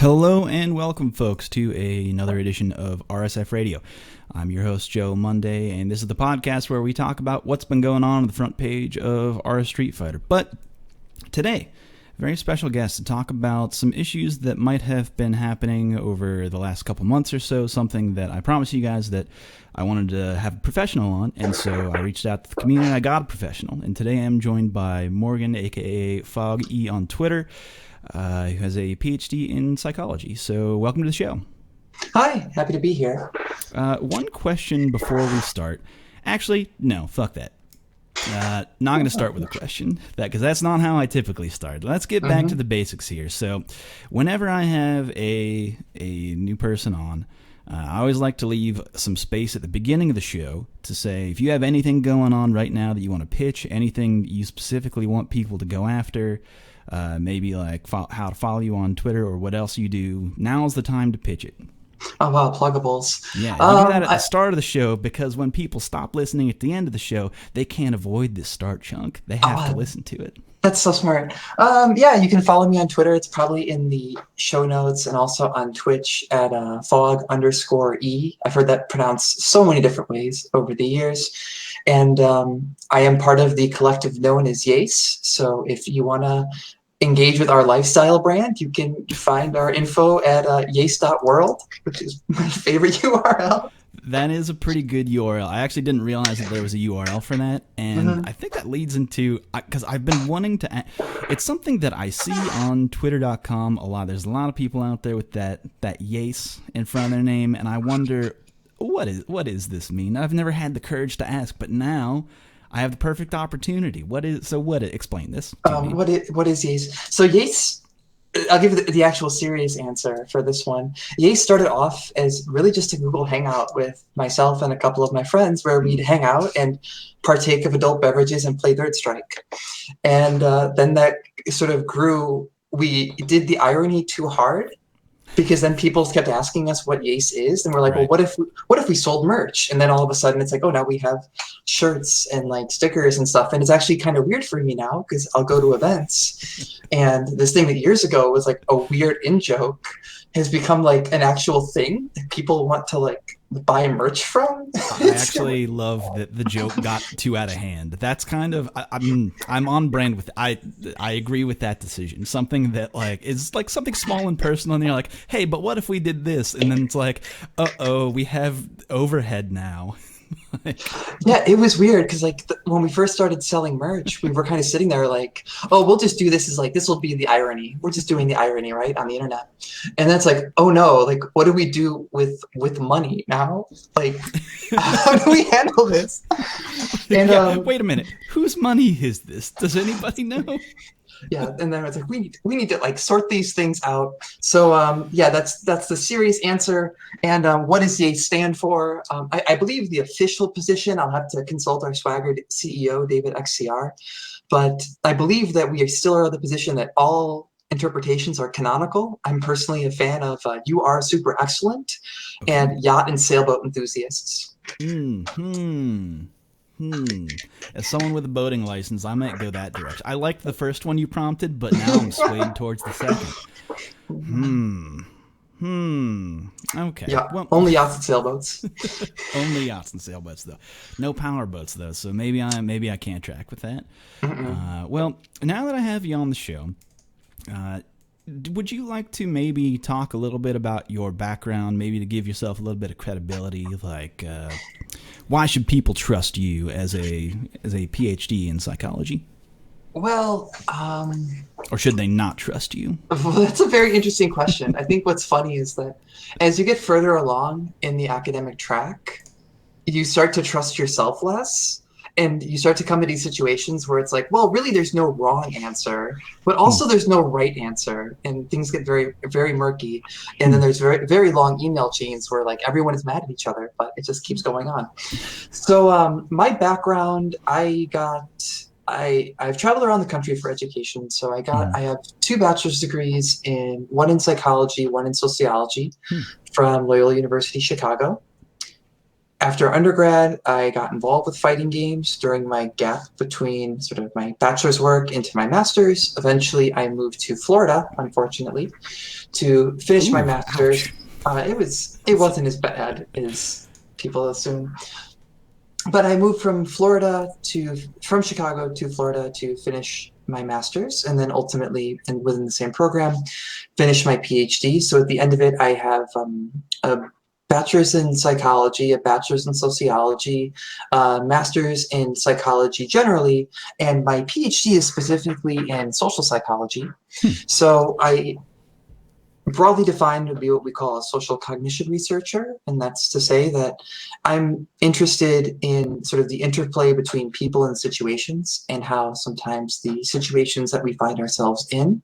Hello and welcome, folks, to another edition of RSF Radio. I'm your host, Joe Monday, and this is the podcast where we talk about what's been going on the front page of RS Street Fighter. But today, a very special guest to talk about some issues that might have been happening over the last couple months or so, something that I promised you guys that I wanted to have a professional on, and so I reached out to the community and I got a professional. And today I'm joined by Morgan, aka Fog E on Twitter, who has a PhD in psychology. So welcome to the show. Hi, happy to be here. One question before we start. Actually, no, fuck that. Not going to start with a question, because that's not how I typically start. Let's get back to the basics here. So whenever I have a new person on, I always like to leave some space at the beginning of the show to say, if you have anything going on right now that you want to pitch, anything that you specifically want people to go after, maybe like how to follow you on Twitter or what else you do, now's the time to pitch it. Oh, wow, pluggables. Yeah, you do that at the start of the show, because when people stop listening at the end of the show, they can't avoid this start chunk. They have to listen to it. That's so smart. Yeah, you can follow me on Twitter. It's probably in the show notes, and also on Twitch at fog_E. I've heard that pronounced so many different ways over the years. And I am part of the collective known as YASE. So if you want to engage with our lifestyle brand, you can find our info at yase.world, which is my favorite URL. That is a pretty good URL. I actually didn't realize that there was a URL for that, and I think that leads into, because I've been wanting to, it's something that I see on twitter.com a lot. There's a lot of people out there with that YASE in front of their name, and I wonder, what does this mean? I've never had the courage to ask, but now I have the perfect opportunity. Explain this to me. What is YASE? So YASE, I'll give you the actual serious answer for this one. YASE started off as really just a Google Hangout with myself and a couple of my friends, where we'd hang out and partake of adult beverages and play Third Strike. And then that sort of grew. We did the irony too hard, because then people kept asking us what YASE is, and we're like, right. Well, what if we sold merch? And then all of a sudden it's like, oh, now we have shirts and like stickers and stuff. And it's actually kind of weird for me now, because I'll go to events, and this thing that years ago was like a weird in-joke has become like an actual thing that people want to like buy merch from. I actually love that the joke got too out of hand. That's kind of, I'm on brand with, I agree with that decision. Something that like is like something small and personal, and you're like, hey, but what if we did this? And then it's like, uh-oh, we have overhead now. Yeah, it was weird, because like when we first started selling merch, we were kind of sitting there like, oh, we'll just do this as like, this will be the irony. We're just doing the irony, right, on the internet. And that's like, oh no, like what do we do with money now? Like, how do we handle this? And yeah, wait a minute, whose money is this? Does anybody know? Yeah, and then it's like we need to like sort these things out. So yeah, that's the serious answer. And what does YASE stand for? I believe the official position, I'll have to consult our Swagger CEO David XCR, but I believe that we still are the position that all interpretations are canonical. I'm personally a fan of You Are Super Excellent and Yacht and Sailboat Enthusiasts. As someone with a boating license, I might go that direction. I liked the first one you prompted, but now I'm swayed towards the second. Okay. Yeah, well, only yachts and sailboats. Only yachts and sailboats, though. No power boats, though. So maybe I can't track with that. Well, now that I have you on the show, would you like to maybe talk a little bit about your background, maybe to give yourself a little bit of credibility, like why should people trust you as a PhD in psychology? Well, or should they not trust you? Well, that's a very interesting question. I think what's funny is that as you get further along in the academic track, you start to trust yourself less. And you start to come to these situations where it's like, well, really, there's no wrong answer, but also there's no right answer, and things get very, very murky. And then there's very, very long email chains where like everyone is mad at each other, but it just keeps going on. So my background, I've traveled around the country for education. So I have 2 bachelor's degrees, one in psychology, one in sociology, from Loyola University, Chicago. after undergrad, I got involved with fighting games during my gap between sort of my bachelor's work into my master's. Eventually, I moved to Florida, unfortunately, to finish my master's. It wasn't as bad as people assume. But I moved from Chicago to Florida to finish my master's, and then ultimately, and within the same program, finish my PhD. So at the end of it, I have a bachelor's in psychology, a bachelor's in sociology, master's in psychology generally, and my PhD is specifically in social psychology. So I broadly defined would be what we call a social cognition researcher, and that's to say that I'm interested in sort of the interplay between people and situations, and how sometimes the situations that we find ourselves in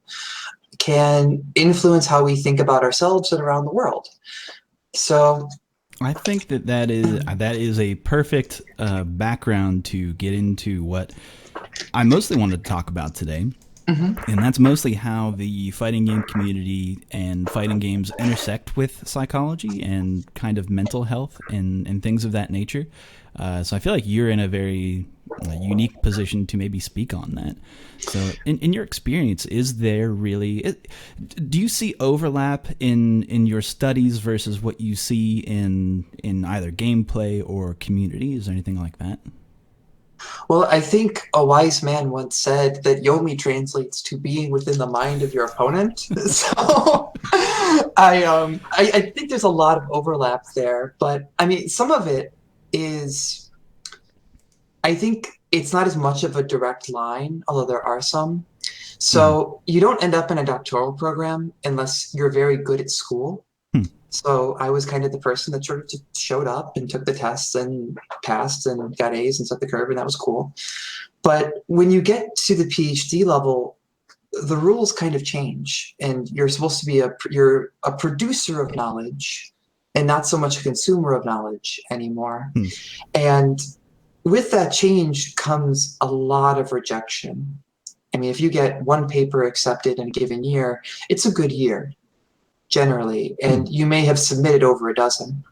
can influence how we think about ourselves and around the world. So I think that is a perfect background to get into what I mostly wanted to talk about today. Mm-hmm. And that's mostly how the fighting game community and fighting games intersect with psychology and kind of mental health and things of that nature. So I feel like you're in a very unique position to maybe speak on that. So in your experience, is there really... do you see overlap in your studies versus what you see in either gameplay or community? Is there anything like that? Well, I think a wise man once said that Yomi translates to being within the mind of your opponent. So I think there's a lot of overlap there. But I mean, some of it is, I think it's not as much of a direct line, although there are some. So you don't end up in a doctoral program unless you're very good at school. So I was kind of the person that sort of just showed up and took the tests and passed and got A's and set the curve, and that was cool. But when you get to the PhD level, the rules kind of change, and you're supposed to be you're a producer of knowledge and not so much a consumer of knowledge anymore. And with that change comes a lot of rejection. I mean, if you get one paper accepted in a given year, it's a good year. Generally, and you may have submitted over a dozen.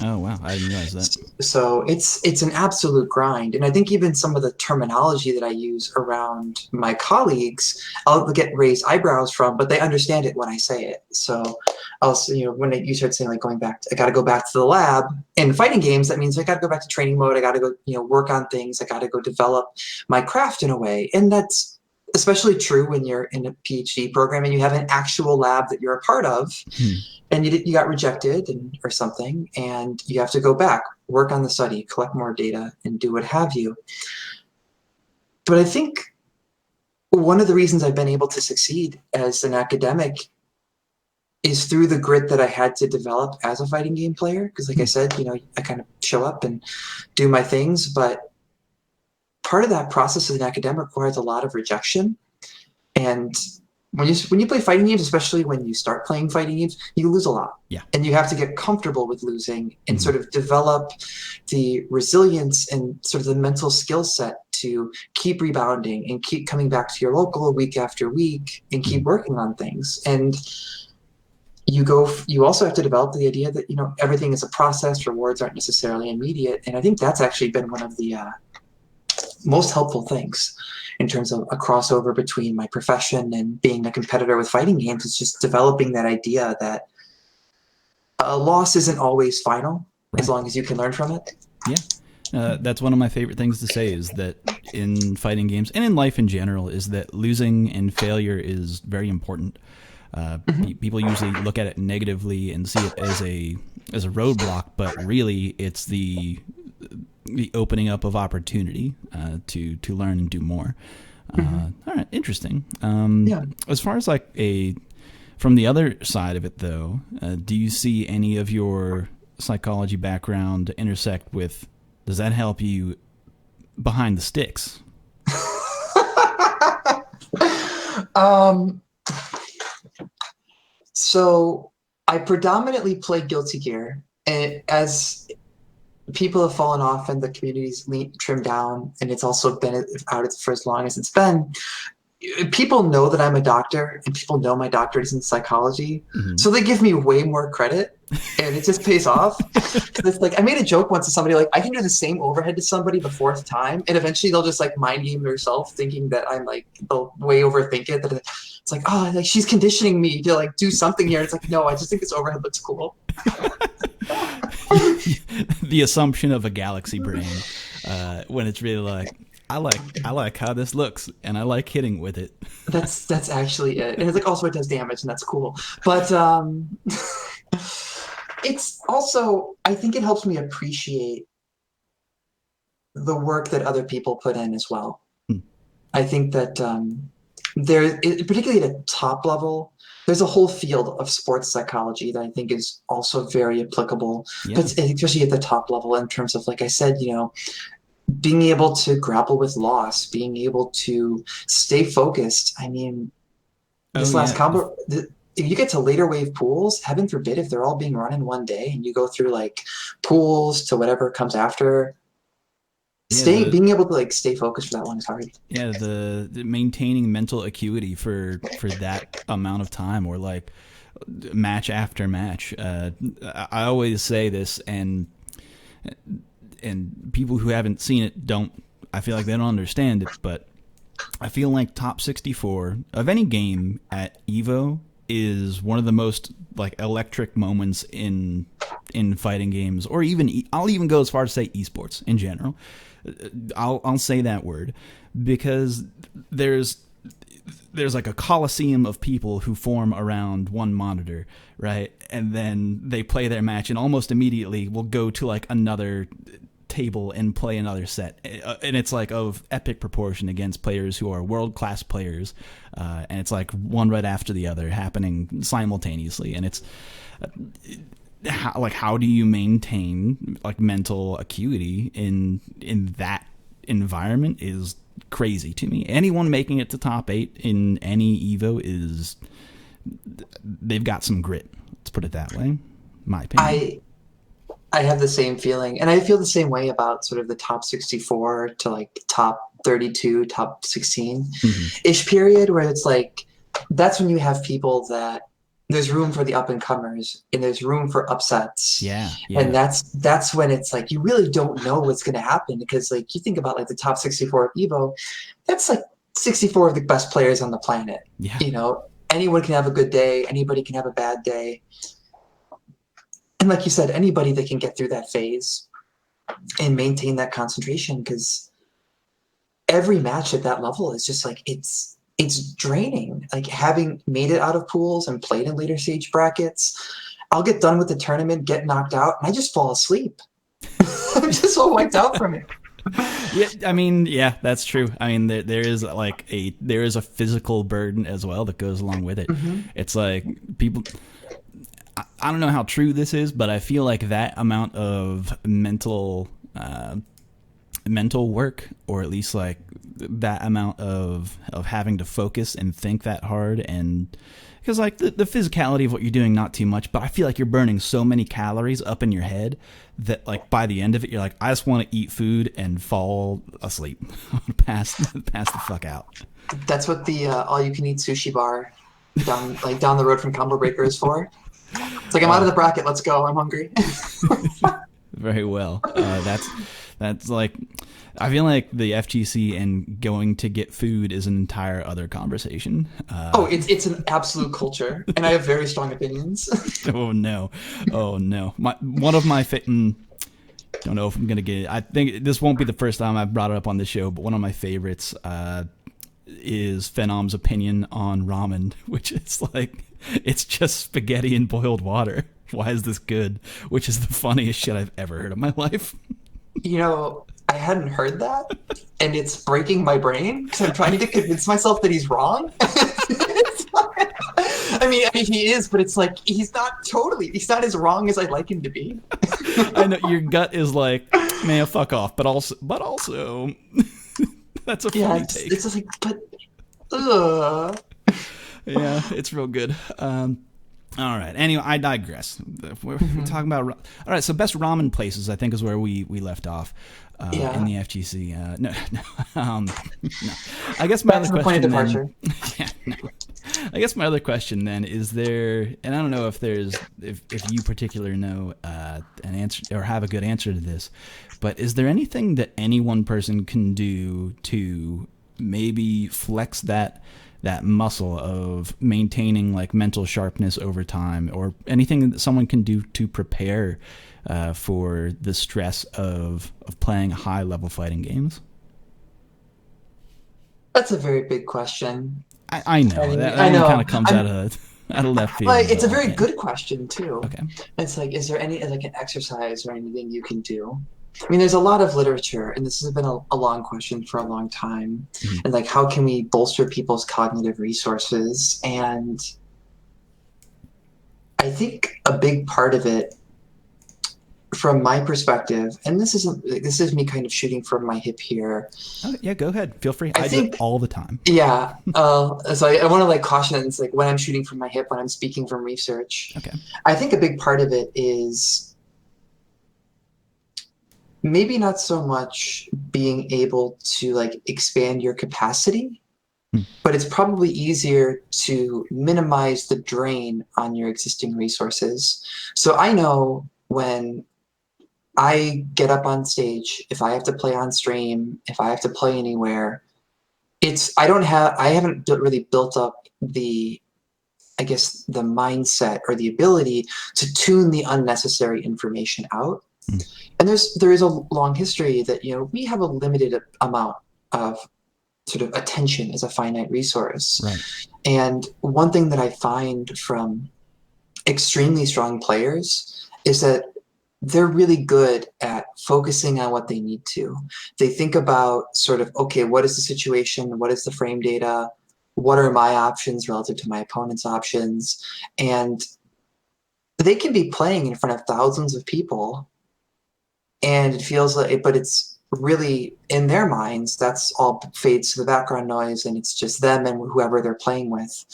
Oh wow, I didn't realize that. So it's an absolute grind, and I think even some of the terminology that I use around my colleagues, I'll get raised eyebrows from, but they understand it when I say it. So also, when you start saying like I got to go back to the lab in fighting games, that means I got to go back to training mode. I got to go, work on things. I got to go develop my craft in a way, and that's especially true when you're in a PhD program and you have an actual lab that you're a part of, and you got rejected or something, and you have to go back, work on the study, collect more data, and do what have you. But I think one of the reasons I've been able to succeed as an academic is through the grit that I had to develop as a fighting game player. Because like I said, I kind of show up and do my things, but part of that process as an academic requires a lot of rejection. And when you play fighting games, especially when you start playing fighting games, you lose a lot. Yeah. And you have to get comfortable with losing and sort of develop the resilience and sort of the mental skill set to keep rebounding and keep coming back to your local week after week and keep working on things. And you also have to develop the idea that, everything is a process, rewards aren't necessarily immediate. And I think that's actually been one of the most helpful things in terms of a crossover between my profession and being a competitor with fighting games. Is just developing that idea that a loss isn't always final, as long as you can learn from it. Yeah. That's one of my favorite things to say, is that in fighting games and in life in general, is that losing and failure is very important. People usually look at it negatively and see it as a roadblock, but really it's the opening up of opportunity to learn and do more. All right, interesting. As far as from the other side of it though, do you see any of your psychology background intersect with, does that help you behind the sticks? So I predominantly play Guilty Gear, and as people have fallen off and the community's trimmed down, and it's also been out for as long as it's been, people know that I'm a doctor, and people know my doctorate is in psychology, so they give me way more credit, and it just pays off. 'Cause it's like, I made a joke once to somebody, like, I can do the same overhead to somebody the fourth time, and eventually they'll just like mind game themselves, thinking that I'm like, they'll way overthink it. That it's like, oh, like she's conditioning me to like do something here. It's like, no, I just think this overhead looks cool. The assumption of a galaxy brain, when it's really like, I like how this looks, and I like hitting with it. That's actually it. And it's like, also it does damage, and that's cool. But it's also, I think it helps me appreciate the work that other people put in as well. I think that particularly at a top level, there's a whole field of sports psychology that I think is also very applicable, but especially at the top level in terms of, like I said, being able to grapple with loss, being able to stay focused. I mean, this last combo, if you get to later wave pools, heaven forbid if they're all being run in one day and you go through like pools to whatever comes after, being able to like stay focused for that one is hard. Yeah, the maintaining mental acuity for that amount of time, or like match after match. I always say this, and people who haven't seen it I feel like they don't understand it, but I feel like top 64 of any game at EVO is one of the most like electric moments in fighting games, or even I'll even go as far as say esports in general. I'll say that word because there's like a coliseum of people who form around one monitor, right? And then they play their match, and almost immediately will go to like another table and play another set, and it's like of epic proportion against players who are world-class players, and it's like one right after the other happening simultaneously, and it's how do you maintain like mental acuity in that environment is crazy to me. Anyone making it to top 8 in any EVO they've got some grit, let's put it that way, my opinion. I have the same feeling, and I feel the same way about sort of the top 64 to like top 32, top 16-ish period, where it's like, that's when you have people that there's room for the up-and-comers, and there's room for upsets. Yeah. And that's when it's like, you really don't know what's going to happen, because like you think about like the top 64 of EVO, that's like 64 of the best players on the planet. Yeah. Anyone can have a good day, anybody can have a bad day. And like you said, anybody that can get through that phase and maintain that concentration, because every match at that level is just like, it's draining. Like, having made it out of pools and played in later stage brackets, I'll get done with the tournament, get knocked out, and I just fall asleep. I'm just so wiped out from it. Yeah, I mean, yeah, that's true. I mean, there is a physical burden as well that goes along with it. It's like people, I don't know how true this is, but I feel like that amount of mental work, or at least like that amount of having to focus and think that hard, and because like the physicality of what you're doing, not too much, but I feel like you're burning so many calories up in your head that like by the end of it, you're like, I just want to eat food and fall asleep, pass the fuck out. That's what the all-you-can-eat sushi bar down the road from Combo Breaker is for. It's like, I'm out of the bracket. Let's go. I'm hungry. Very well. That's like, I feel like the FGC and going to get food is an entire other conversation. It's an absolute culture, and I have very strong opinions. Oh no. One of my don't know if I'm gonna get it. I think this won't be the first time I've brought it up on the show, but one of my favorites is Phenom's opinion on ramen, which is like, it's just spaghetti and boiled water. Why is this good? Which is the funniest shit I've ever heard in my life. I hadn't heard that, and it's breaking my brain because I'm trying to convince myself that he's wrong. I mean, he is, but it's like, he's not as wrong as I'd like him to be. I know your gut is like, man, fuck off, but also that's a funny take. It's just like, but yeah, it's real good. All right. Anyway, I digress. We're talking about... All right, so best ramen places, I think, is where we left off in the FGC. No. I guess my Back other to the point of question departure. then... I guess my other question then is there... And I don't know if you particularly know an answer or have a good answer to this, but is there anything that any one person can do to maybe flex that muscle of maintaining like mental sharpness over time, or anything that someone can do to prepare for the stress of playing high level fighting games? That's a very big question. I know that know. kind of comes out of left field. Well, it's a very good question too. Okay. It's like, is there any like an exercise or anything you can do? I mean, there's a lot of literature, and this has been a long question for a long time. Mm-hmm. And like, how can we bolster people's cognitive resources? And I think a big part of it, from my perspective, and this is me kind of shooting from my hip here. Oh, yeah, go ahead. Feel free. I do it all the time. Yeah. So I want to like caution, it's like when I'm shooting from my hip, when I'm speaking from research. Okay. I think a big part of it is maybe not so much being able to like expand your capacity, but it's probably easier to minimize the drain on your existing resources. So I know when I get up on stage, if I have to play on stream, if I have to play anywhere, I haven't really built up the mindset or the ability to tune the unnecessary information out. And there is a long history that, we have a limited amount of sort of attention as a finite resource. Right. And one thing that I find from extremely strong players is that they're really good at focusing on what they need to. They think about sort of, okay, what is the situation? What is the frame data? What are my options relative to my opponent's options? And they can be playing in front of thousands of people, and it feels like, but it's really in their minds, that's all fades to the background noise, and it's just them and whoever they're playing with.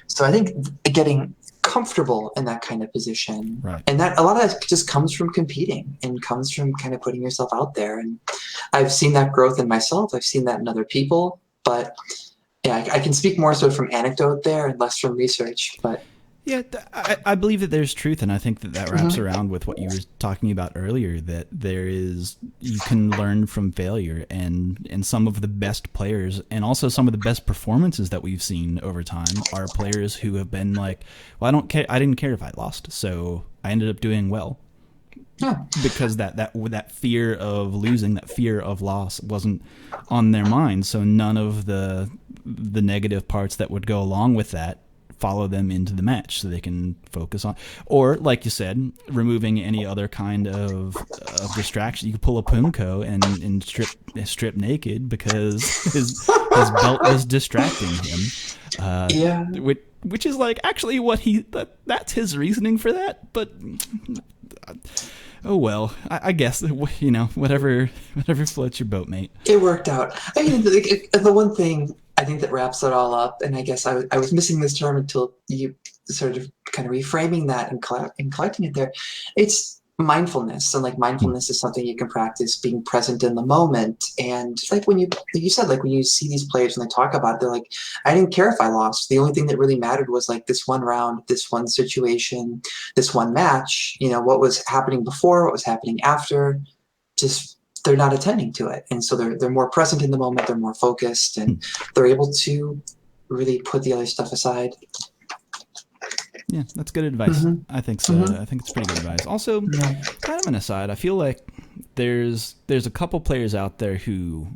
So I think getting comfortable in that kind of position, right. And that a lot of that just comes from competing and comes from kind of putting yourself out there. And I've seen that growth in myself. I've seen that in other people, but yeah, I can speak more so from anecdote there and less from research, but. Yeah, I believe that there's truth, and I think that wraps around with what you were talking about earlier, that you can learn from failure, and some of the best players and also some of the best performances that we've seen over time are players who have been like, well, I didn't care if I lost, so I ended up doing well. Yeah. Because that fear of losing, that fear of loss wasn't on their mind, so none of the negative parts that would go along with that follow them into the match, so they can focus on, or like you said, removing any other kind of distraction. You could pull a Punko and strip naked because his belt was distracting him. Which is like actually what that's his reasoning for that, but oh well, I guess, whatever floats your boat, mate. It worked out. I mean, the one thing I think that wraps it all up, and I guess I was missing this term until you sort of kind of reframing that and collecting it there. It's mindfulness, and like mindfulness is something you can practice, being present in the moment. And like when you said, like when you see these players and they talk about it, they're like, I didn't care if I lost. The only thing that really mattered was like this one round, this one situation, this one match. What was happening before, what was happening after, just. They're not attending to it, and so they're more present in the moment. They're more focused, and they're able to really put the other stuff aside. Yeah, that's good advice. I think so. I think it's pretty good advice. Also, kind of an aside, I feel like there's a couple players out there who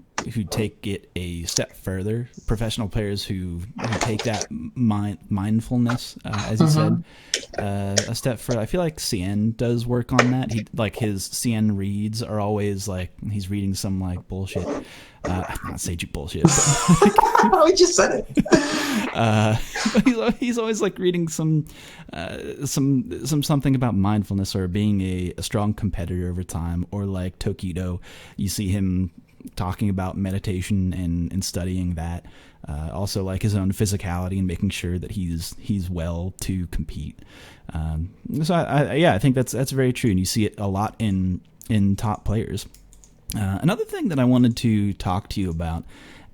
take it a step further. Professional players who take that mindfulness, as you said, a step further. I feel like CN does work on that. His CN reads are always like he's reading some like bullshit. Not Sage bullshit. We just said it. He's always like reading some something about mindfulness or being a strong competitor over time, or like Tokido. You see him talking about meditation and studying that. Also, like his own physicality and making sure that he's well to compete. So I think that's very true, and you see it a lot in top players. Another thing that I wanted to talk to you about,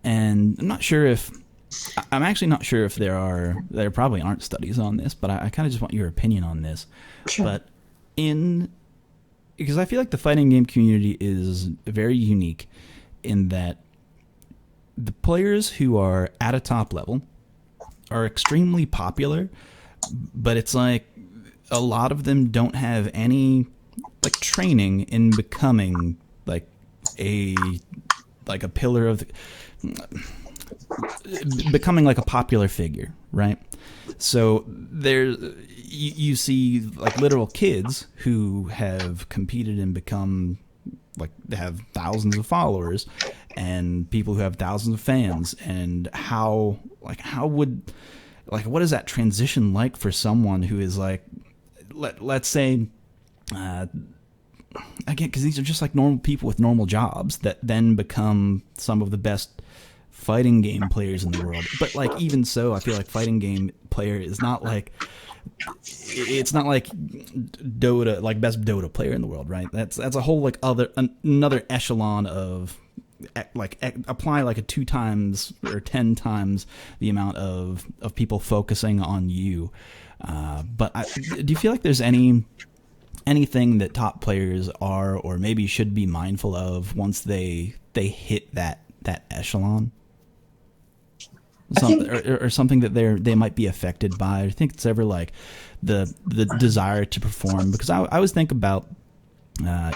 and I'm actually not sure if there probably aren't studies on this, but I kind of just want your opinion on this. Sure. But because I feel like the fighting game community is very unique in that the players who are at a top level are extremely popular, but it's like a lot of them don't have any like training in becoming like a pillar of becoming like a popular figure, right? So you see like literal kids who have competed and become like they have thousands of followers and people who have thousands of fans, and what is that transition like for someone who is like, let's say, again, because these are just like normal people with normal jobs that then become some of the best fighting game players in the world. But like even so, I feel like fighting game player is not like, it's not like Dota, like best Dota player in the world, right? That's a whole like another echelon of like apply like a 2 times or 10 times the amount of people focusing on you. But do you feel like there's anything that top players are or maybe should be mindful of once they hit that echelon? Or something that they might be affected by. I think it's ever like the desire to perform, because I always think about I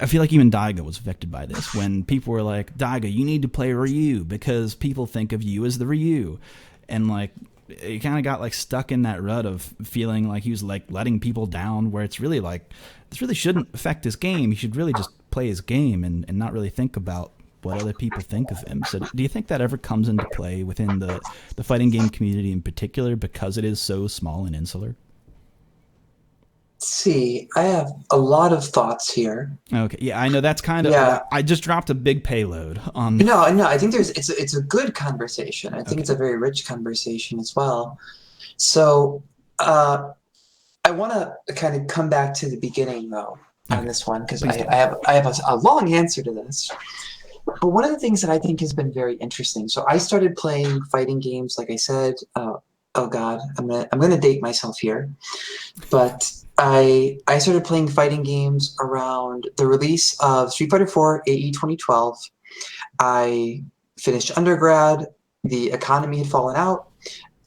feel like even Daiga was affected by this when people were like, Daiga, you need to play Ryu because people think of you as the Ryu, and like he kind of got like stuck in that rut of feeling like he was like letting people down, where it's really like this really shouldn't affect his game. He should really just play his game and not really think about what other people think of him. So do you think that ever comes into play within the fighting game community in particular, because it is so small and insular? Let's see, I have a lot of thoughts here. Okay, yeah, I know that's kind of. Yeah. I just dropped a big payload on. No, I think it's a good conversation. I think it's a very rich conversation as well. So, I want to kind of come back to the beginning though on this one, because I have a long answer to this. But one of the things that I think has been very interesting. So I started playing fighting games, like I said. Oh God, I'm gonna date myself here, but I started playing fighting games around the release of Street Fighter 4 AE 2012. I finished undergrad. The economy had fallen out.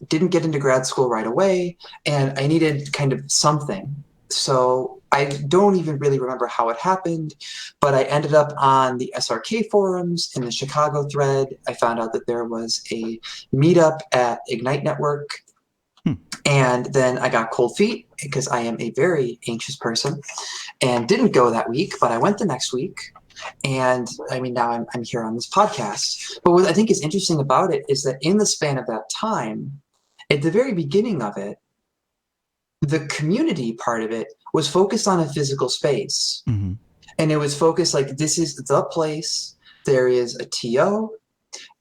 Didn't get into grad school right away, and I needed kind of something. So I don't even really remember how it happened, but I ended up on the SRK forums in the Chicago thread. I found out that there was a meetup at Ignite Network, and then I got cold feet because I am a very anxious person and didn't go that week, but I went the next week. And I mean, now I'm here on this podcast. But what I think is interesting about it is that in the span of that time, at the very beginning of it, the community part of it was focused on a physical space. Mm-hmm. And it was focused like, this is the place. There is a TO,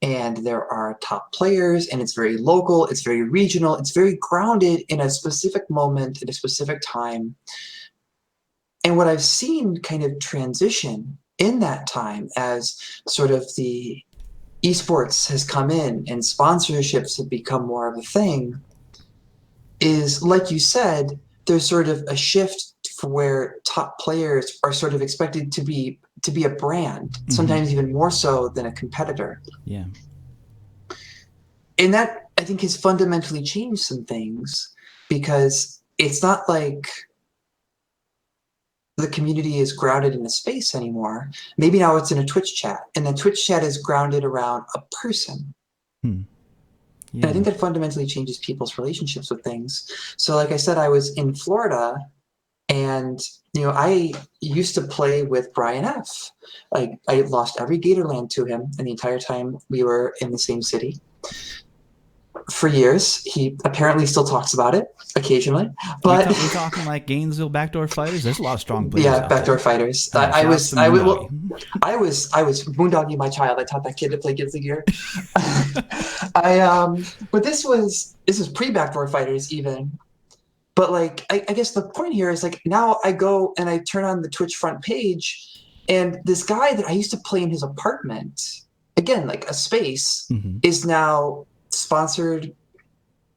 and there are top players, and it's very local, it's very regional, it's very grounded in a specific moment, at a specific time. And what I've seen kind of transition in that time as sort of the esports has come in and sponsorships have become more of a thing is, like you said, there's sort of a shift for where top players are sort of expected to be a brand, mm-hmm. sometimes even more so than a competitor. Yeah. And that, I think, has fundamentally changed some things, because it's not like the community is grounded in a space anymore. Maybe now it's in a Twitch chat, and the Twitch chat is grounded around a person. Yeah. And I think that fundamentally changes people's relationships with things. So like I said, I was in Florida, and I used to play with Brian F. Like, I lost every Gatorland to him, and the entire time we were in the same city. For years, he apparently still talks about it occasionally. But we're talking like Gainesville backdoor fighters. There's a lot of strong players. Yeah, backdoor fighters. I was. I was moondogging my child. I taught that kid to play Guilty Gear. But this was pre-backdoor fighters even. But like, I guess the point here is like now I go and I turn on the Twitch front page, and this guy that I used to play in his apartment, again like a space, is now sponsored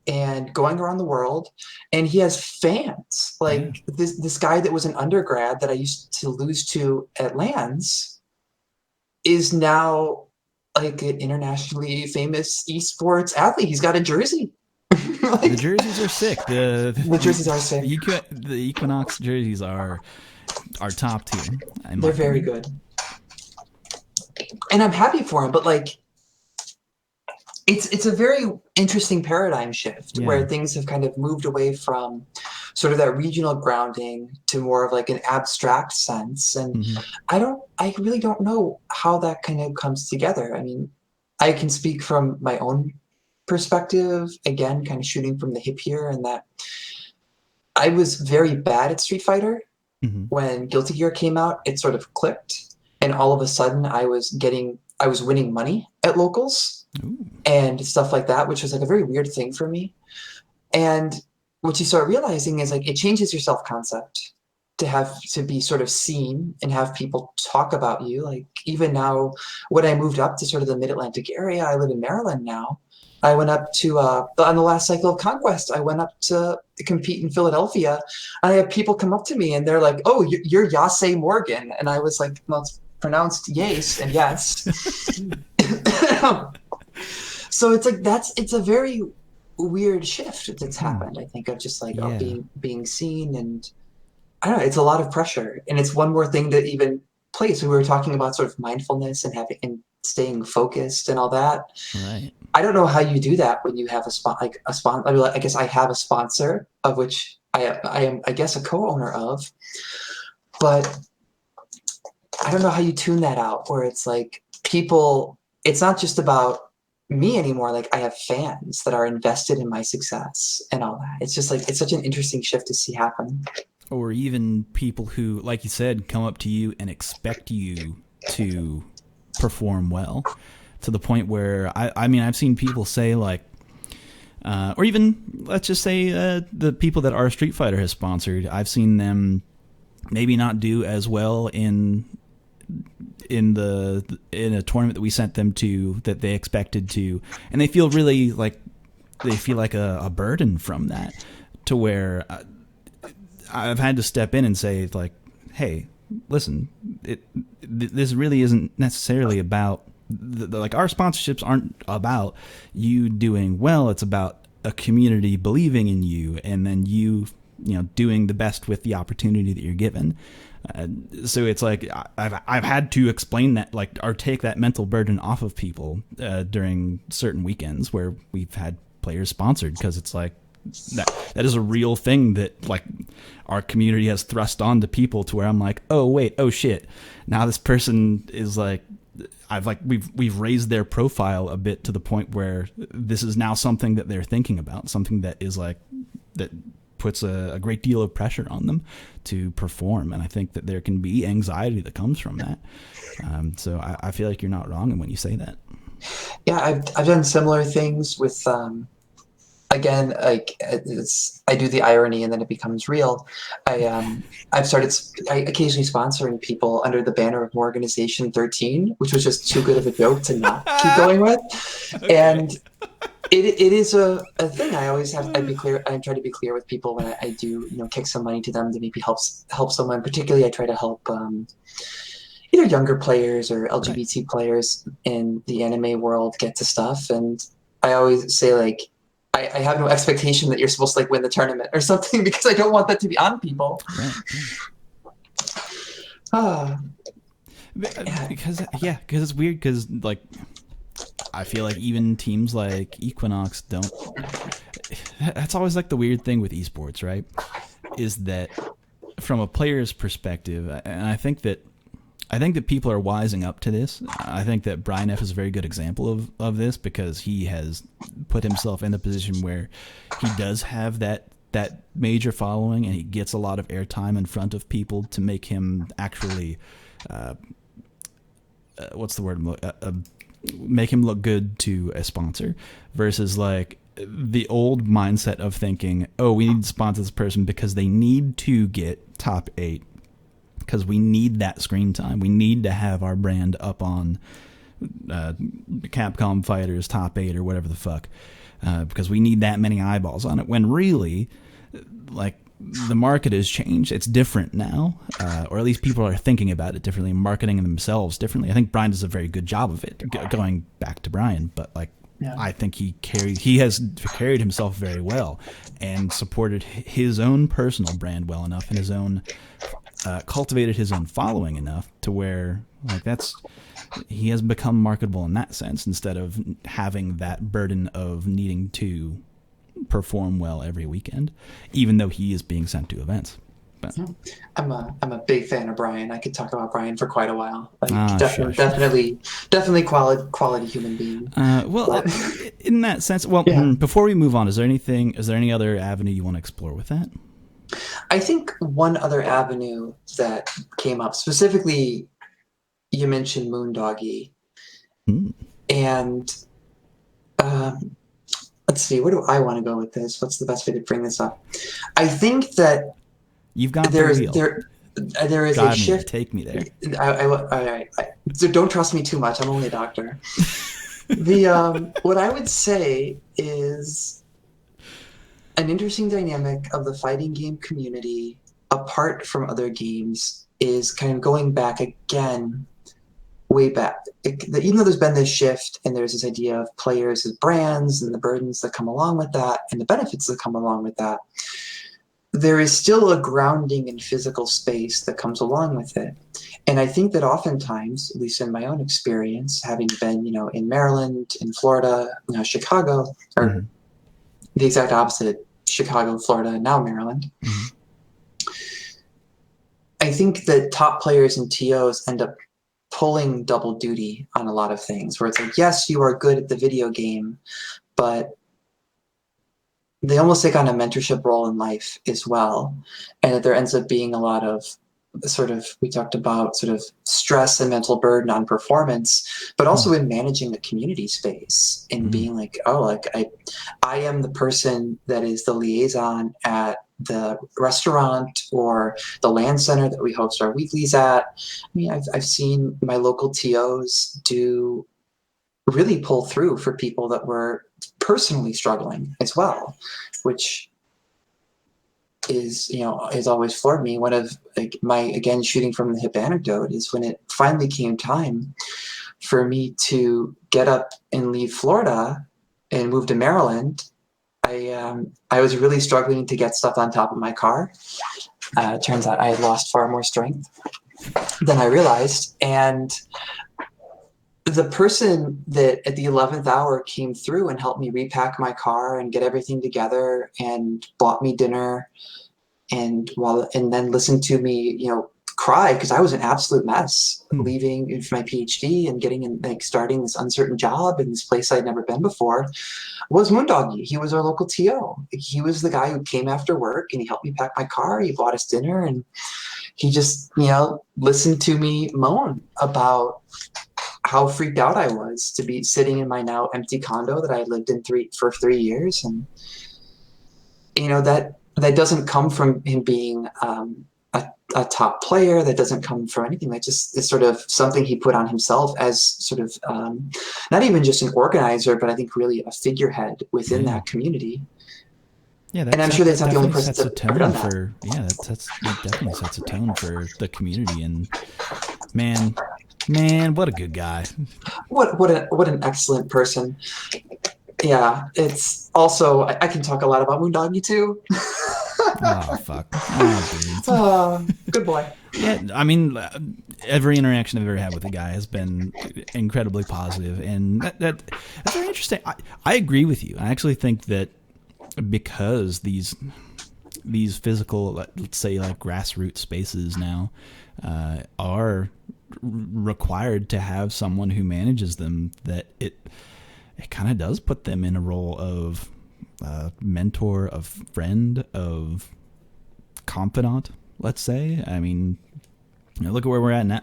and going around the world, and he has fans. Like this guy that was an undergrad that I used to lose to at LANs is now like an internationally famous esports athlete. He's got a jersey. Like, the jerseys are sick. The jerseys are sick. The Equinox jerseys are top tier. They're very good, and I'm happy for him. But like, it's a very interesting paradigm shift where things have kind of moved away from sort of that regional grounding to more of like an abstract sense. And I really don't know how that kind of comes together. I mean, I can speak from my own perspective, again, kind of shooting from the hip here, and that I was very bad at Street Fighter. When Guilty Gear came out, it sort of clicked, and all of a sudden I was winning money at locals. And stuff like that, which was like a very weird thing for me. And what you start realizing is like it changes your self-concept to have to be sort of seen and have people talk about you. Like even now, when I moved up to sort of the mid-Atlantic area, I live in Maryland now. I went up to on the last cycle of Conquest, I went up to compete in Philadelphia, and I had people come up to me and they're like, "Oh, you're YASE Morgan," and I was like, "Well, it's pronounced YASE," and yes. So it's like it's a very weird shift that's happened, I think, of just like being seen, and I don't know, it's a lot of pressure, and it's one more thing that even plays. So we were talking about sort of mindfulness and staying focused and all that. Right. I don't know how you do that when you have I guess I have a sponsor of which I am, I guess, a co-owner of, but I don't know how you tune that out where it's like people, it's not just about me anymore. Like I have fans that are invested in my success and all that. It's just like, it's such an interesting shift to see happen. Or even people who, like you said, come up to you and expect you to perform well, to the point where I mean, I've seen people say like, or even let's just say the people that our Street Fighter has sponsored, I've seen them maybe not do as well in a tournament that we sent them to that they expected to, and they feel really like a burden from that, to where I've had to step in and say like, hey, listen, this really isn't necessarily about like our sponsorships aren't about you doing well. It's about a community believing in you, and then you doing the best with the opportunity that you're given. So it's like I've had to explain that, like, or take that mental burden off of people during certain weekends where we've had players sponsored, because it's like that is a real thing that like our community has thrust onto people, to where I'm like, oh shit, now this person is like, we've raised their profile a bit to the point where this is now something that they're thinking about, something that is like that puts a great deal of pressure on them to perform. And I think that there can be anxiety that comes from that. So I feel like you're not wrong when you say that. Yeah, I've done similar things with, again, like I do the irony and then it becomes real. I've started occasionally sponsoring people under the banner of Organization 13, which was just too good of a joke to not keep going with. Okay. And it is a thing. I always have, I try to be clear with people when I do, kick some money to them to maybe help someone. Particularly, I try to help either younger players or LGBT players in the anime world get to stuff. And I always say, like, I have no expectation that you're supposed to like win the tournament or something, because I don't want that to be on people. Right. Because it's weird, because like I feel like even teams like Equinox don't. That's always like the weird thing with esports, right? Is that from a player's perspective, and I think that people are wising up to this. I think that Brian F is a very good example of this, because he has put himself in a position where he does have that major following, and he gets a lot of airtime in front of people to make him actually what's the word? Make him look good to a sponsor versus like the old mindset of thinking, oh, we need to sponsor this person because they need to get top 8 because we need that screen time. We need to have our brand up on Capcom Fighters top 8 or whatever the fuck because we need that many eyeballs on it, when really, like, the market has changed. It's different now, or at least people are thinking about it differently, marketing themselves differently. I think Brian does a very good job of it, going back to Brian, but like, yeah. I think he has carried himself very well and supported his own personal brand well enough, and his own cultivated his own following enough to where, like, he has become marketable in that sense, instead of having that burden of needing to perform well every weekend, even though he is being sent to events. But I'm a big fan of Brian. I could talk about Brian for quite a while. Like, sure. Definitely quality human being. In that sense, before we move on, is there any other avenue you want to explore with that? I think one other avenue that came up, specifically, you mentioned Moondoggy, and let's see, where do I want to go with this? What's the best way to bring this up? I think that you've got there is God, a shift. Take me there. So don't trust me too much. I'm only a doctor. What I would say is an interesting dynamic of the fighting game community, apart from other games, is kind of going back again, way back. Even though there's been this shift and there's this idea of players as brands and the burdens that come along with that and the benefits that come along with that, there is still a grounding in physical space that comes along with it. And I think that oftentimes, at least in my own experience, having been, in Maryland, in Florida, Chicago, or the exact opposite, Chicago, Florida, now Maryland, I think that top players and TOs end up pulling double duty on a lot of things, where it's like, yes, you are good at the video game, but they almost take on a mentorship role in life as well. And that there ends up being a lot of we talked about sort of stress and mental burden on performance, but also in managing the community space and being like, I am the person that is the liaison at the restaurant or the LAN center that we host our weeklies at. I mean, I've seen my local TOs really pull through for people that were personally struggling as well, which is always floored me. One of my, again, shooting from the hip anecdote is when it finally came time for me to get up and leave Florida and move to Maryland. I was really struggling to get stuff on top of my car. It turns out I had lost far more strength than I realized. And the person that at the 11th hour came through and helped me repack my car and get everything together and bought me dinner and then listened to me, cry, because I was an absolute mess leaving my PhD and getting in, starting this uncertain job in this place I'd never been before, was Moondoggy. He was our local TO. He was the guy who came after work and he helped me pack my car. He bought us dinner and he just, listened to me moan about how freaked out I was to be sitting in my now empty condo that I had lived in for 3 years. And, that doesn't come from him being a top player. That doesn't come from anything. That just is sort of something he put on himself as sort of not even just an organizer, but I think really a figurehead within that community. Yeah, and I'm sure that's not the only person that's ever done that. That definitely sets a tone for the community. And man, what a good guy! What an excellent person. Yeah, it's also I can talk a lot about Moondoggy too. Oh fuck! Oh, good boy. Yeah, I mean, every interaction I've ever had with the guy has been incredibly positive, and that's very interesting. I agree with you. I actually think that because these physical, let's say, like grassroots spaces now are required to have someone who manages them, that it kind of does put them in a role of mentor, of friend, of confidant, let's say. I mean, look at where we're at now.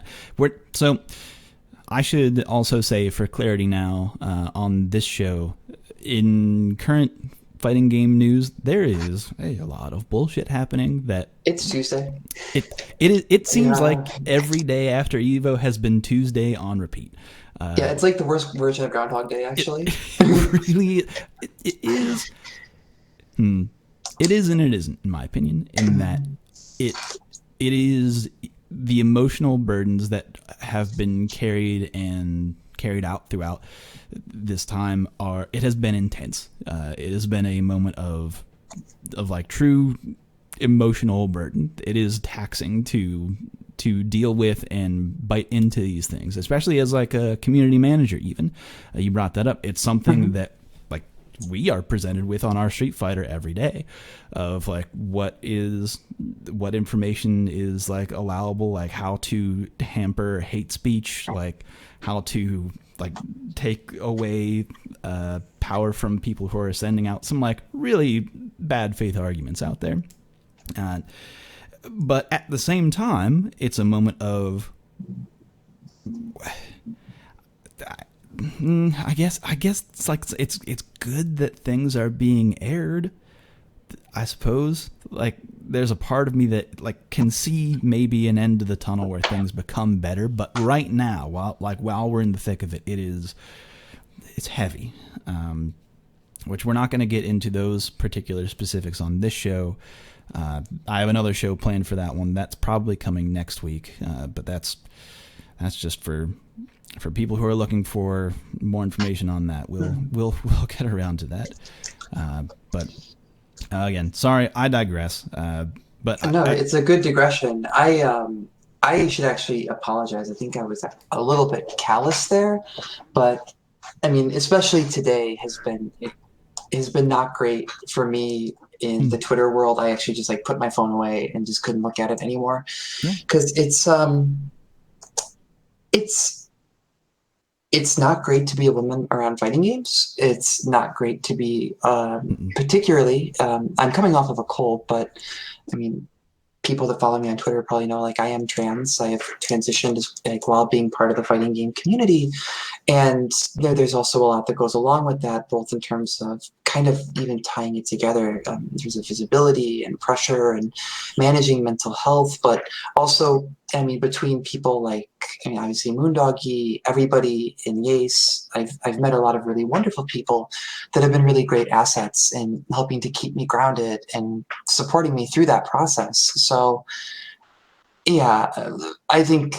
I should also say, for clarity now, on this show, in current fighting game news, there is a lot of bullshit happening. That it's Tuesday. It seems like every day after Evo has been Tuesday on repeat. Yeah, it's like the worst version of Groundhog Day, actually. It is. It is and it isn't, in my opinion, in that it is the emotional burdens that have been carried out throughout this time it has been intense. It has been a moment of like true emotional burden. It is taxing to deal with and bite into these things, especially as like a community manager. Even you brought that up. It's something that like we are presented with on our Street Fighter every day, of like what information is like allowable, like how to hamper hate speech, like how to like take away power from people who are sending out some like really bad faith arguments out there. But at the same time, it's a moment of, I guess it's like it's good that things are being aired. I suppose like there's a part of me that like can see maybe an end to the tunnel where things become better. But right now, while we're in the thick of it, it's heavy. Which we're not going to get into those particular specifics on this show. I have another show planned for that one. That's probably coming next week. But that's just for people who are looking for more information on that. We'll get around to that. But again, sorry, I digress. But no, it's a good digression. I should actually apologize. I think I was a little bit callous there, but I mean, especially today has been not great for me in the Twitter world. I actually just like put my phone away and just couldn't look at it anymore, because it's not great to be a woman around fighting games. It's not great to be particularly. I'm coming off of a cold, but I mean, people that follow me on Twitter probably know like I am trans. I have transitioned like while being part of the fighting game community, and there's also a lot that goes along with that, both in terms of kind of even tying it together in terms of visibility and pressure and managing mental health, but also, I mean, between people like, I mean, obviously Moondoggy, everybody in YASE, I've met a lot of really wonderful people that have been really great assets in helping to keep me grounded and supporting me through that process. So, yeah, I think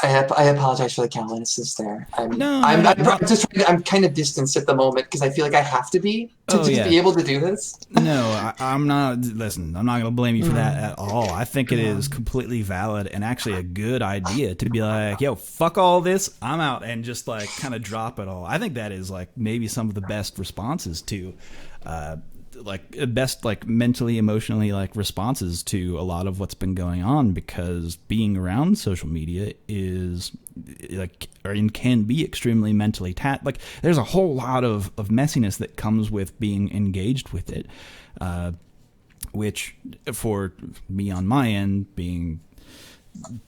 I apologize for the callousness there. I'm kind of distanced at the moment because I feel like I have to be be able to do this. No, I'm not. Listen, I'm not going to blame you for that at all. I think it is completely valid and actually a good idea to be like, yo, fuck all this, I'm out, and just like kind of drop it all. I think that is like maybe some of the best responses to mentally, emotionally like responses to a lot of what's been going on, because being around social media is like, or can be extremely mentally like there's a whole lot of messiness that comes with being engaged with it, which for me on my end, being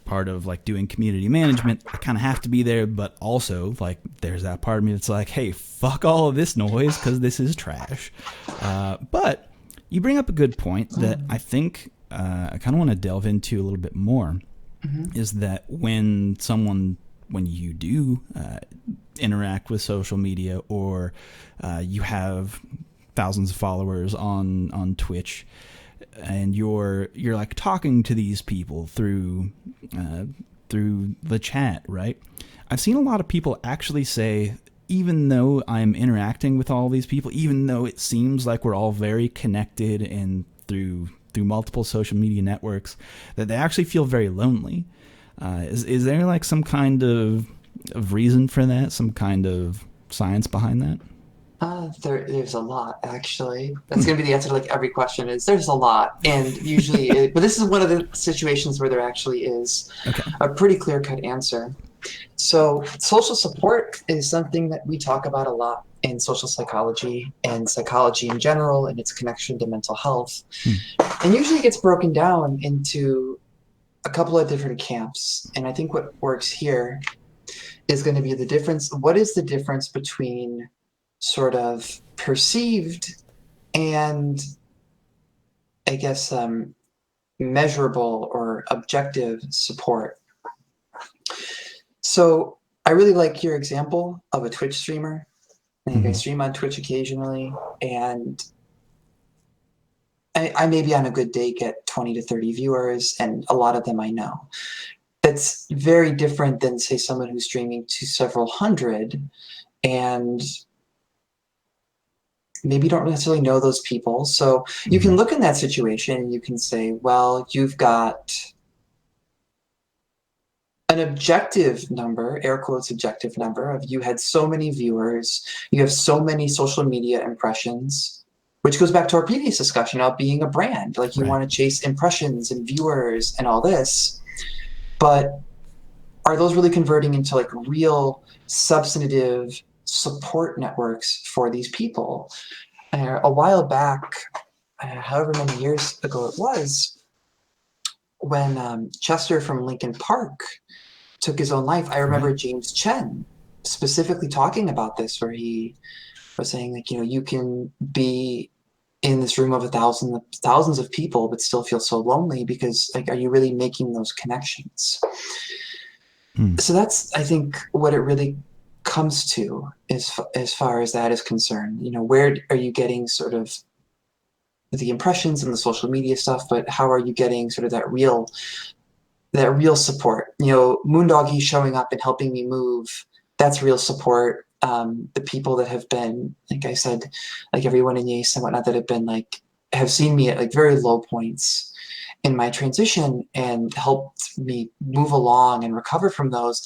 part of like doing community management, I kind of have to be there, but also like there's that part of me that's like, hey, fuck all of this noise because this is trash. But you bring up a good point that I think I kind of want to delve into a little bit more, is that when you do interact with social media, or you have thousands of followers on Twitch, and you're like talking to these people through the chat, right? I've seen a lot of people actually say, even though I'm interacting with all these people, even though it seems like we're all very connected and through multiple social media networks, that they actually feel very lonely. Is there like some kind of reason for that? Some kind of science behind that? There's a lot, actually. That's going to be the answer to like every question. There's a lot, and usually, but this is one of the situations where there actually is a pretty clear-cut answer. So, social support is something that we talk about a lot in social psychology and psychology in general, and its connection to mental health. And usually, it gets broken down into a couple of different camps. And I think what works here is going to be the difference. What is the difference between sort of perceived and, I guess, measurable or objective support? So I really like your example of a Twitch streamer. I think I stream on Twitch occasionally, and I maybe on a good day get 20 to 30 viewers, and a lot of them I know. That's very different than, say, someone who's streaming to several hundred and maybe don't necessarily know those people. So you can look in that situation and you can say, well, you've got an objective number, air quotes objective number, of you had so many viewers, you have so many social media impressions, which goes back to our previous discussion about being a brand. Like you want to chase impressions and viewers and all this. But are those really converting into like real substantive support networks for these people? A while back, however many years ago it was, when Chester from Linkin Park took his own life, I remember James Chen specifically talking about this, where he was saying, like, you know, you can be in this room of thousands of people but still feel so lonely because, like, are you really making those connections? So that's, I think, what it really comes to as far as that is concerned. You know, where are you getting sort of the impressions and the social media stuff, but how are you getting sort of that real support? You know, Moondoggy showing up and helping me move, that's real support. The people that have been, like I said, like everyone in YASE and whatnot, that have been like, have seen me at like very low points in my transition and helped me move along and recover from those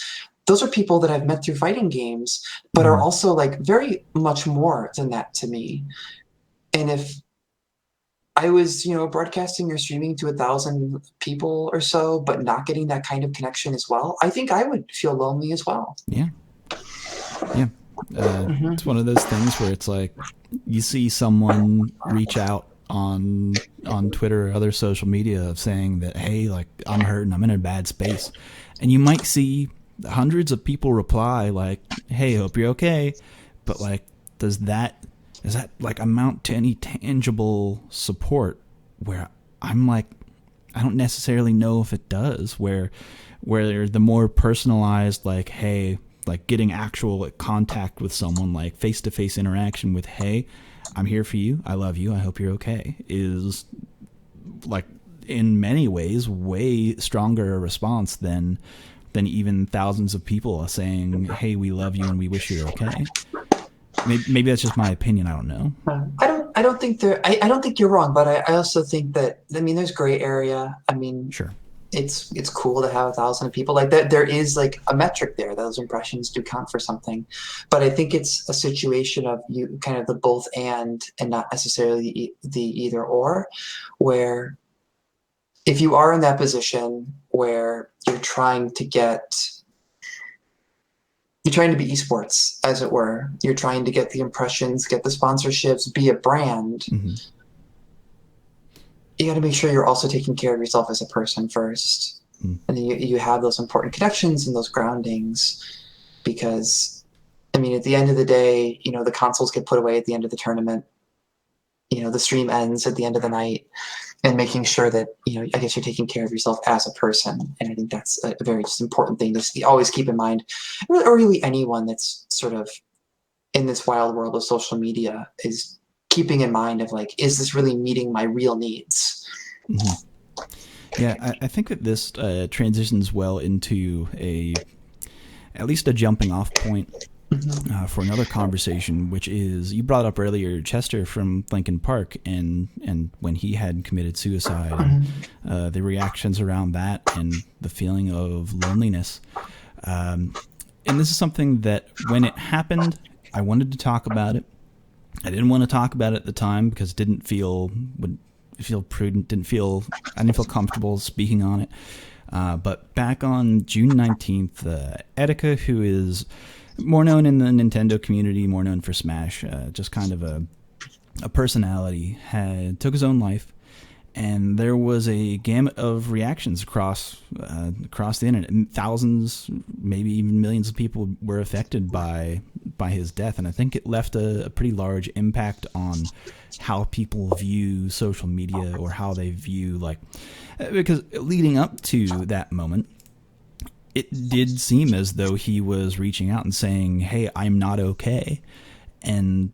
are people that I've met through fighting games, but are also like very much more than that to me. And if I was, you know, broadcasting or streaming to 1,000 people or so, but not getting that kind of connection as well, I think I would feel lonely as well. Yeah. It's one of those things where it's like you see someone reach out on Twitter or other social media of saying that, hey, like, I'm hurting, I'm in a bad space, and you might see hundreds of people reply like, hey, hope you're okay, but like, does that like amount to any tangible support? Where I'm like, I don't necessarily know if it does. Where the more personalized, like, hey, like getting actual contact with someone, like face-to-face interaction with, hey, I'm here for you, I love you, I hope you're okay, is like in many ways way stronger a response than even thousands of people saying, hey, we love you and we wish you're okay. Maybe that's just my opinion. I don't know. I don't think I don't think you're wrong, but I also think that, I mean, there's gray area. I mean, sure, it's cool to have 1,000 people like that. There is like a metric there. Those impressions do count for something, but I think it's a situation of you kind of the both and not necessarily the either or, where if you are in that position where you're trying to be esports, as it were, you're trying to get the impressions, get the sponsorships, be a brand, you got to make sure you're also taking care of yourself as a person first. And then you have those important connections and those groundings, because, I mean, at the end of the day, you know, the consoles get put away at the end of the tournament, you know, the stream ends at the end of the night, and making sure that, you know, I guess you're taking care of yourself as a person. And I think that's a very just important thing to always keep in mind, or really anyone that's sort of in this wild world of social media is keeping in mind of like, is this really meeting my real needs? Yeah, I think that this transitions well into at least a jumping off point for another conversation, which is, you brought up earlier Chester from Linkin Park and when he had committed suicide, and the reactions around that and the feeling of loneliness. And this is something that when it happened, I wanted to talk about it. I didn't want to talk about it at the time because it didn't feel prudent, I didn't feel comfortable speaking on it. But back on June 19th, Etika, who is more known in the Nintendo community, more known for Smash, just kind of a personality, took his own life. And there was a gamut of reactions across the internet. And thousands, maybe even millions of people were affected by his death. And I think it left a pretty large impact on how people view social media, or how they view, like, because leading up to that moment, it did seem as though he was reaching out and saying, "Hey, I'm not okay." And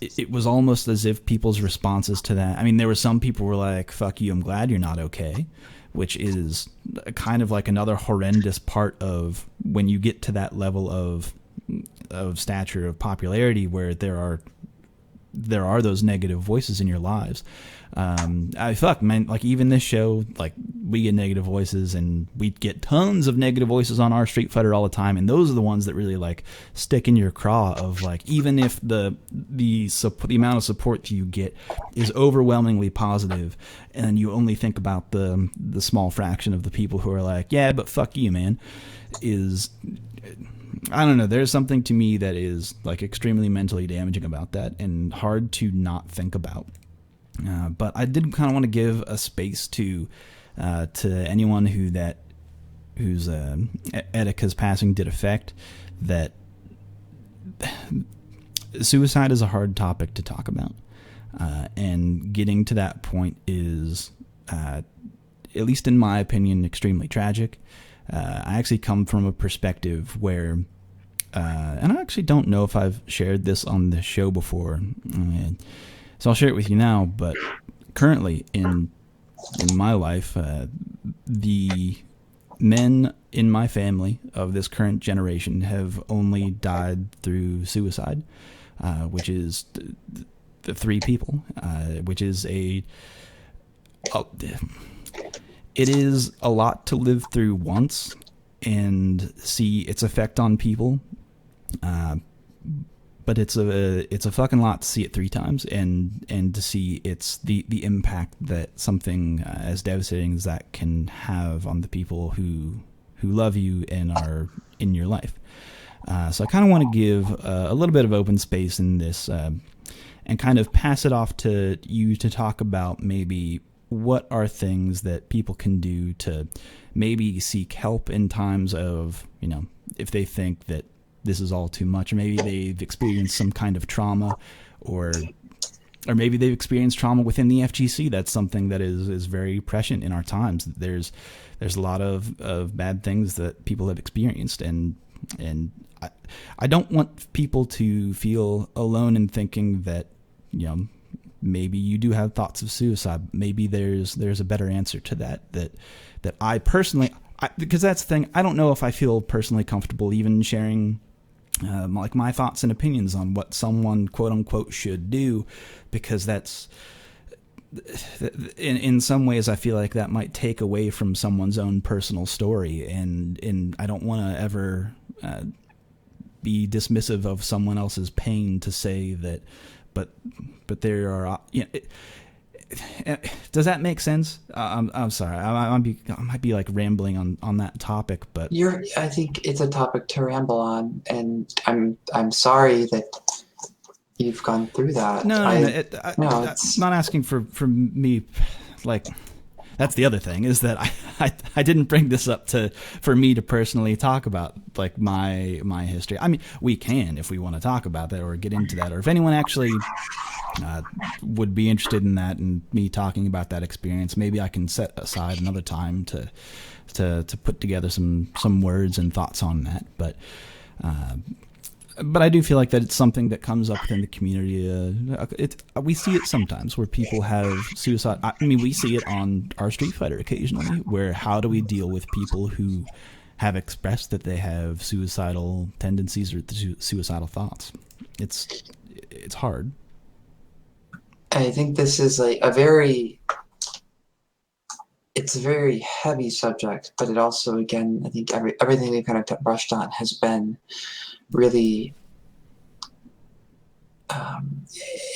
it was almost as if people's responses to that, I mean, there were some people who were like, "Fuck you, I'm glad you're not okay," which is kind of like another horrendous part of when you get to that level of stature, of popularity, where there are those negative voices in your lives. Like, even this show, like, we get negative voices, and we get tons of negative voices on our Street Fighter all the time, and those are the ones that really, like, stick in your craw of, like, even if the amount of support you get is overwhelmingly positive, and you only think about the small fraction of the people who are like, "Yeah, but fuck you, man," is, I don't know, there's something to me that is, like, extremely mentally damaging about that, and hard to not think about. But I did kind of want to give a space to anyone whose Etika's passing did affect, that suicide is a hard topic to talk about, and getting to that point is, at least in my opinion, extremely tragic. I actually come from a perspective where, and I actually don't know if I've shared this on the show before, so I'll share it with you now. But currently in my life, the men in my family of this current generation have only died through suicide, which is the 3 people, which is it is a lot to live through once and see its effect on people. But it's a fucking lot to see it 3 times, and to see the impact that something as devastating as that can have on the people who love you and are in your life. So I kind of want to give a little bit of open space in this, and kind of pass it off to you to talk about maybe what are things that people can do to maybe seek help in times of, if they think that this is all too much, or maybe they've experienced some kind of trauma, or maybe they've experienced trauma within the FGC. That's something that is very prescient in our times. There's a lot of bad things that people have experienced, and I don't want people to feel alone in thinking that, maybe you do have thoughts of suicide. Maybe there's a better answer to that I personally, because that's the thing, I don't know if I feel personally comfortable even sharing like my thoughts and opinions on what someone quote unquote should do, because that's, in some ways I feel like that might take away from someone's own personal story, and I don't want to ever be dismissive of someone else's pain to say that, but there are, does that make sense? I'm sorry. I might be like rambling on that topic, but I think it's a topic to ramble on, and I'm sorry that you've gone through that. No, I'm not asking for me. Like, that's the other thing, is that I didn't bring this up for me to personally talk about, like, my history. I mean, we can if we want to talk about that or get into that, or if anyone actually would be interested in that and me talking about that experience, maybe I can set aside another time to put together some words and thoughts on that. But I do feel like that it's something that comes up within the community. We see it sometimes where people have suicide. I mean, we see it on our Street Fighter occasionally, where how do we deal with people who have expressed that they have suicidal tendencies or suicidal thoughts? It's hard. I think this is like a very heavy subject, but it also, again, I think everything we kind of brushed on has been really,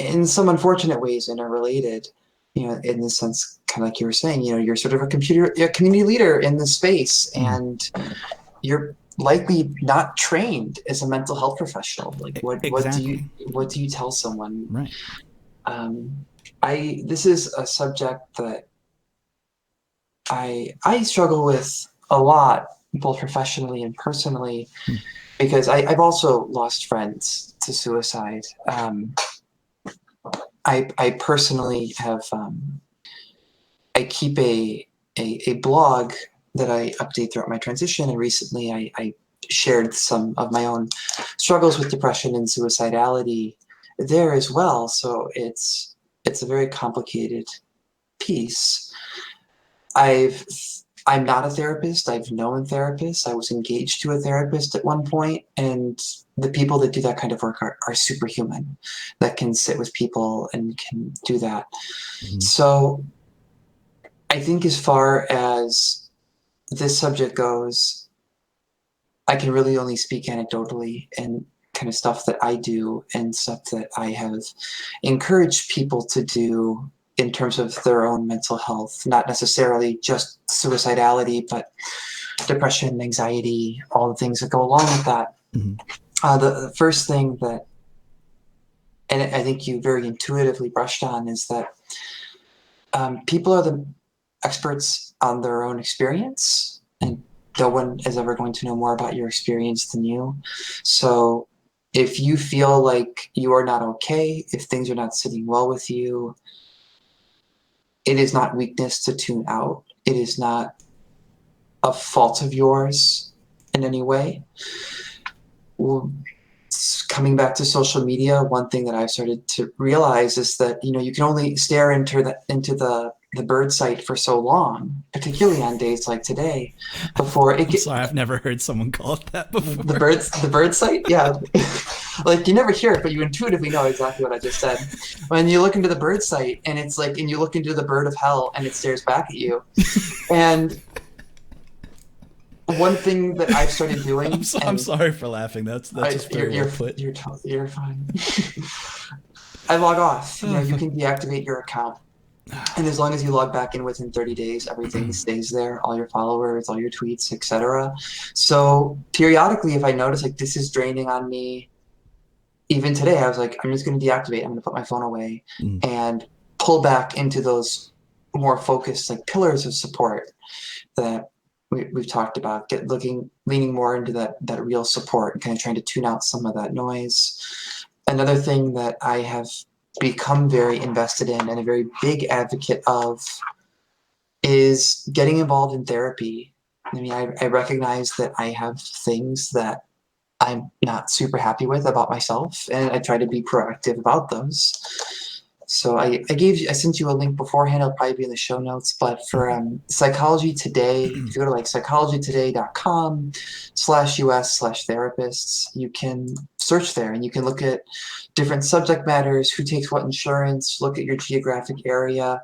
in some unfortunate ways, interrelated. In the sense, kind of like you were saying, you're sort of a community leader in this space, and you're likely not trained as a mental health professional. Like, what Exactly. do you tell someone? Right. This is a subject that I struggle with a lot, both professionally and personally, Hmm. because I've also lost friends to suicide. I personally have I keep a blog that I update throughout my transition, and recently I shared some of my own struggles with depression and suicidality there as well. So it's a very complicated piece. I've I'm not a therapist. I've known therapists. I was engaged to a therapist at one point, and the people that do that kind of work are superhuman, that can sit with people and can do that. Mhm. So I think as far as this subject goes, I can really only speak anecdotally and kind of stuff that I do and stuff that I have encouraged people to do in terms of their own mental health, not necessarily just suicidality, but depression, anxiety, all the things that go along with that. Mhm. The first thing that, and I think you very intuitively brushed on, is that people are the experts on their own experience, and no one is ever going to know more about your experience than you. So if you feel like you are not okay, if things are not sitting well with you, it is not weakness to tune out. It is not a fault of yours in any way. Well, coming back to social media, one thing that I've started to realize is that you can only stare into the bird site for so long, particularly on days like today, before it I'm get sorry, I've never heard someone call it that the before. bird site. Yeah, like you never hear it, but you intuitively know exactly what I just said. When you look into the bird site, and it's like, and you look into the bird of hell, and it stares back at you. And one thing that I've started doing, I'm and sorry for laughing. That's just very well put. you're fine. I log off. Oh, You fuck. can deactivate your account. And as long as you log back in within 30 days, everything stays there, all your followers, all your tweets, etc. So periodically, if I notice like this is draining on me, even today, I was like, I'm just going to deactivate. I'm going to put my phone away Mm. and pull back into those more focused like pillars of support that we've talked about. Leaning more into that real support and kind of trying to tune out some of that noise. Another thing that I have become very invested in and a very big advocate of is getting involved in therapy. I mean, I recognize that I have things that I'm not super happy with about myself, and I try to be proactive about those. So I sent you a link beforehand. It'll probably be in the show notes. But for Psychology Today, if you go to like psychologytoday.com/US/therapists, you can search there and you can look at different subject matters, who takes what insurance, look at your geographic area.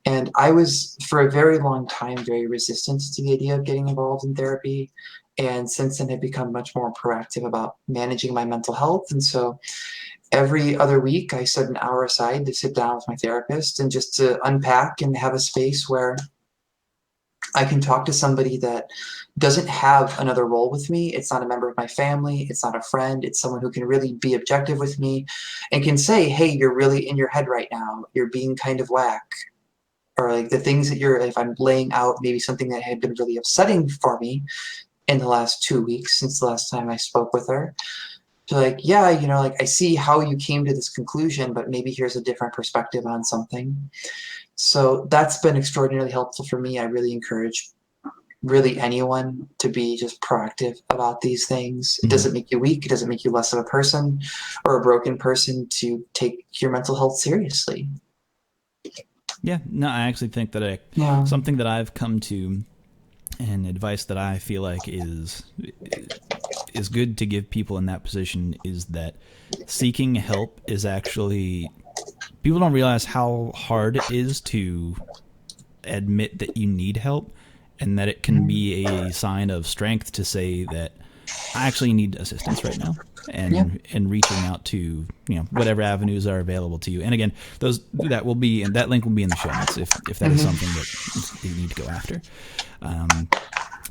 And I was, for a very long time, very resistant to the idea of getting involved in therapy. And since then, I've become much more proactive about managing my mental health. And so every other week, I set an hour aside to sit down with my therapist and just to unpack and have a space where I can talk to somebody that doesn't have another role with me. It's not a member of my family. It's not a friend. It's someone who can really be objective with me and can say, hey, you're really in your head right now. You're being kind of whack. Or like the things that if I'm laying out maybe something that had been really upsetting for me in the last 2 weeks since the last time I spoke with her. So like, yeah, like I see how you came to this conclusion, but maybe here's a different perspective on something. So that's been extraordinarily helpful for me. I really encourage really anyone to be just proactive about these things. It Mhm. doesn't make you weak. It doesn't make you less of a person or a broken person to take your mental health seriously. Yeah, no, I actually think that Yeah. something that I've come to, and advice that I feel like is good to give people in that position, is that seeking help is actually, people don't realize how hard it is to admit that you need help, and that it can be a sign of strength to say that I actually need assistance right now, Yeah. and reaching out to whatever avenues are available to you. And again, that link will be in the show notes if that is something that you need to go after.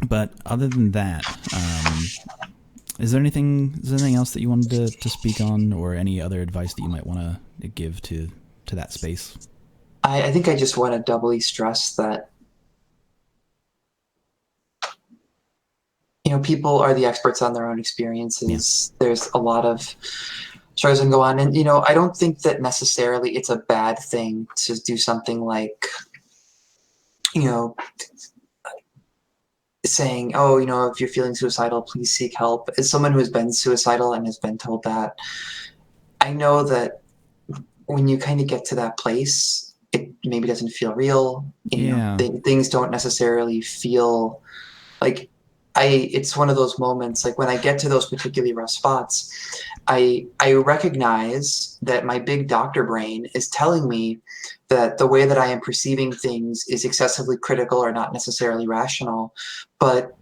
But other than that, is there anything else that you wanted to speak on, or any other advice that you might want to give to that space? I think I just want to doubly stress that, people are the experts on their own Yeah. experiences. There's a lot of stories that go on. And, I don't think that necessarily it's a bad thing to do something like, you know, saying, oh, if you're feeling suicidal, please seek help. As someone who has been suicidal and has been told that, I know that when you kind of get to that place, it maybe doesn't feel real. And, Yeah. things don't necessarily feel like it's one of those moments, like when I get to those particularly rough spots, I recognize that my big doctor brain is telling me that the way that I am perceiving things is excessively critical or not necessarily rational. But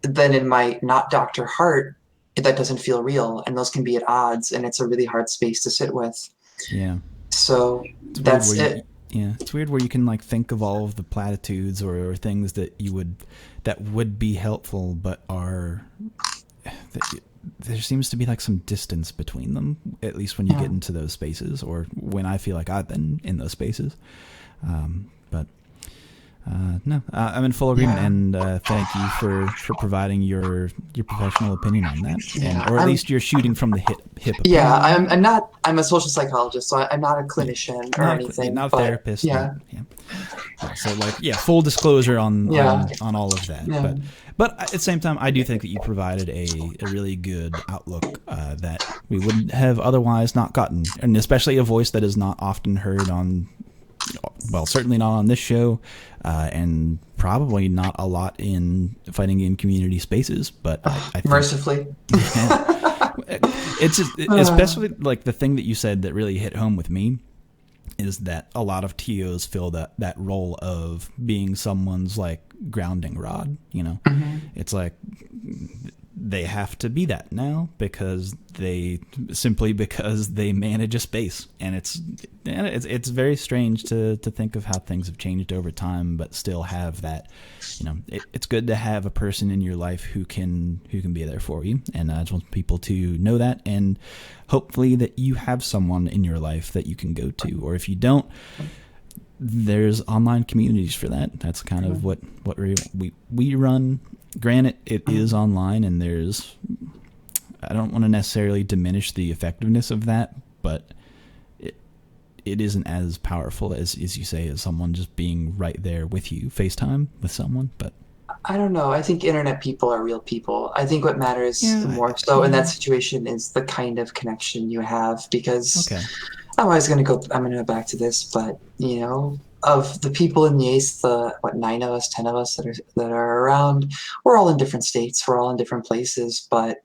then in my not doctor heart, that doesn't feel real, and those can be at odds, and it's a really hard space to sit with. Yeah. So It's weird that's where it. it's weird where you can like think of all of the platitudes or things that would be helpful, but are there seems to be like some distance between them, at least when you Yeah. get into those spaces, or when I feel like I've been in those spaces. But no, I'm in full agreement, Yeah. and thank you for providing your professional opinion on that, Yeah. or at least you're shooting from the hip Yeah, opinion on it. I'm a social psychologist, so I'm not a Yeah. clinician or anything, Not a but therapist. yeah, Yeah. So like, yeah, full disclosure on yeah, all of that. yeah. But at the same time, I do think that you provided a really good outlook that we would have otherwise not gotten, and especially a voice that is not often heard on, well, certainly not on this show, and probably not a lot in fighting game community spaces. But I think, Mercifully. yeah, it's especially like the thing that you said that really hit home with me is that a lot of TOs fill that role of being someone's like grounding rod. It's like they have to be that now because they manage a space, and it's very strange to think of how things have changed over time, but still have that. It's good to have a person in your life who can be there for you, and I just want people to know that, and hopefully that you have someone in your life that you can go to, or if you don't, there's online communities for that. That's kind of what we run. Granted, it is online, and I don't want to necessarily diminish the effectiveness of that, but it isn't as powerful as you say, as someone just being right there with you, FaceTime with someone. But I don't know. I think internet people are real people. I think what matters yeah, more so in that situation is the kind of connection you have, because okay, I'm going to go back to this, but of the people in YASE, the 9 of us, 10 of us that are around, we're all in different states, we're all in different places, but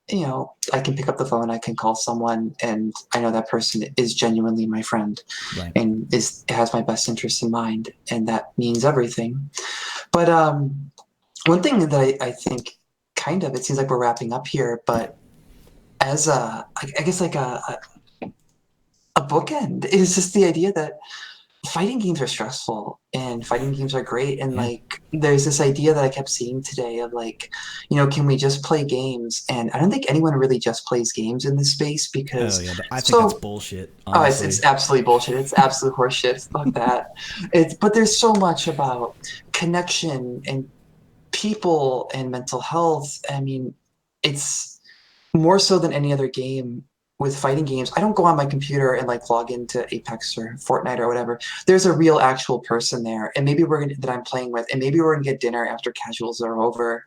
I can pick up the phone, I can call someone, and I know that person is genuinely my friend right, and has my best interests in mind, and that means everything. But one thing that I think kind of, it seems like we're wrapping up here, but as I guess like a bookend is just the idea that fighting games are stressful and fighting games are great. And yeah. like, there's this idea that I kept seeing today of like, can we just play games? And I don't think anyone really just plays games in this space, Oh because yeah, I think that's bullshit. oh, Honestly, it's absolutely bullshit. It's absolute horseshit. Fuck that. But there's so much about connection and people and mental health. I mean, it's more so than any other game. With fighting games, I don't go on my computer and like log into Apex or Fortnite or whatever. There's a real actual person there, and maybe that I'm playing with, and maybe we're gonna get dinner after casuals are over.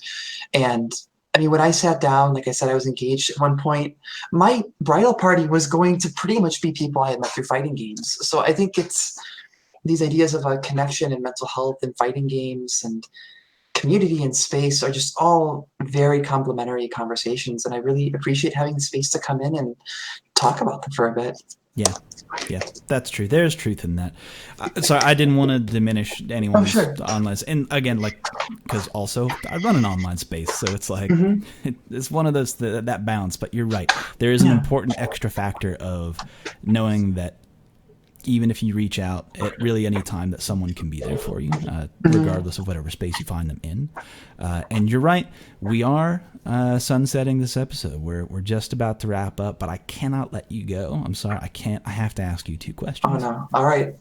And I mean, when I sat down, like I said, I was engaged at one point. My bridal party was going to pretty much be people I had met through fighting games. So I think it's these ideas of a connection and mental health and fighting games and community and space are just all very complementary conversations, and I really appreciate having the space to come in and talk about them for a bit. yeah, that's true. There's truth in that. So I didn't want to diminish anyone's sure. online, and again, like, because also I run an online space, so it's like it's one of those that balance. But you're right. There is an important extra factor of knowing that even if you reach out at really any time, that someone can be there for you, regardless of whatever space you find them in. And you're right, we are sunsetting this episode. We're just about to wrap up, but I cannot let you go. I'm sorry, I can't. I have to ask you 2 questions. Oh no! All right.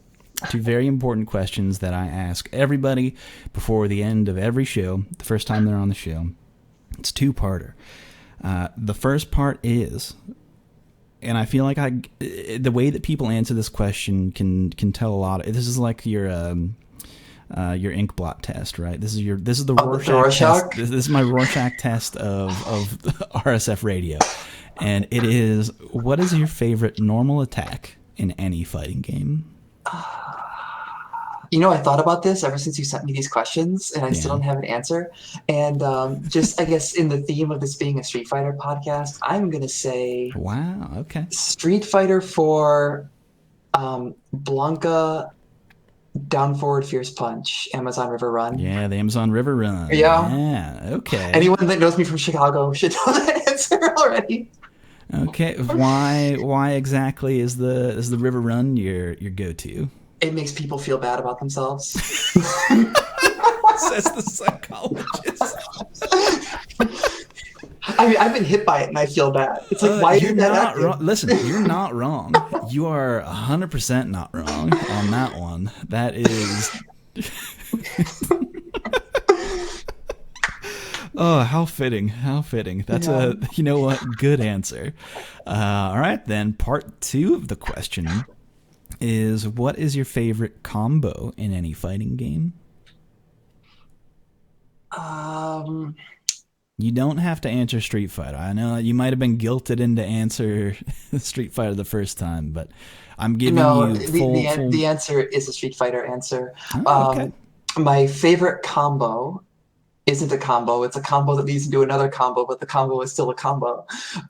2 very important questions that I ask everybody before the end of every show, the first time they're on the show. It's 2-parter. The first part is, and I feel like the way that people answer this question can tell a lot. This is like your ink blot test, right? This is the Rorschach test. This is my Rorschach test of RSF radio, and it is: what is your favorite normal attack in any fighting game? You know, I thought about this ever since you sent me these questions, and I still don't have an answer. And just, I guess, in the theme of this being a Street Fighter podcast, I'm going to say... Wow, okay. Street Fighter 4, Blanca, Down Forward Fierce Punch, Amazon River Run. Yeah, the Amazon River Run. Yeah. Yeah, okay. Anyone that knows me from Chicago should know that answer already. Okay, why exactly is the River Run your go-to? It makes people feel bad about themselves. Says the psychologist. I mean, I've been hit by it and I feel bad. It's like, why you're did that not happen? wrong. Listen, you're not wrong. You are 100% not wrong on that one. That is... Oh, how fitting. How fitting. That's you know what? Good answer. All right, then. Part 2 of the question is, what is your favorite combo in any fighting game? You don't have to answer Street Fighter. I know you might have been guilted into answer Street Fighter the first time, but I'm giving you the answer is a Street Fighter answer. Oh, okay. My favorite combo isn't a combo. It's a combo that leads into another combo, but the combo is still a combo.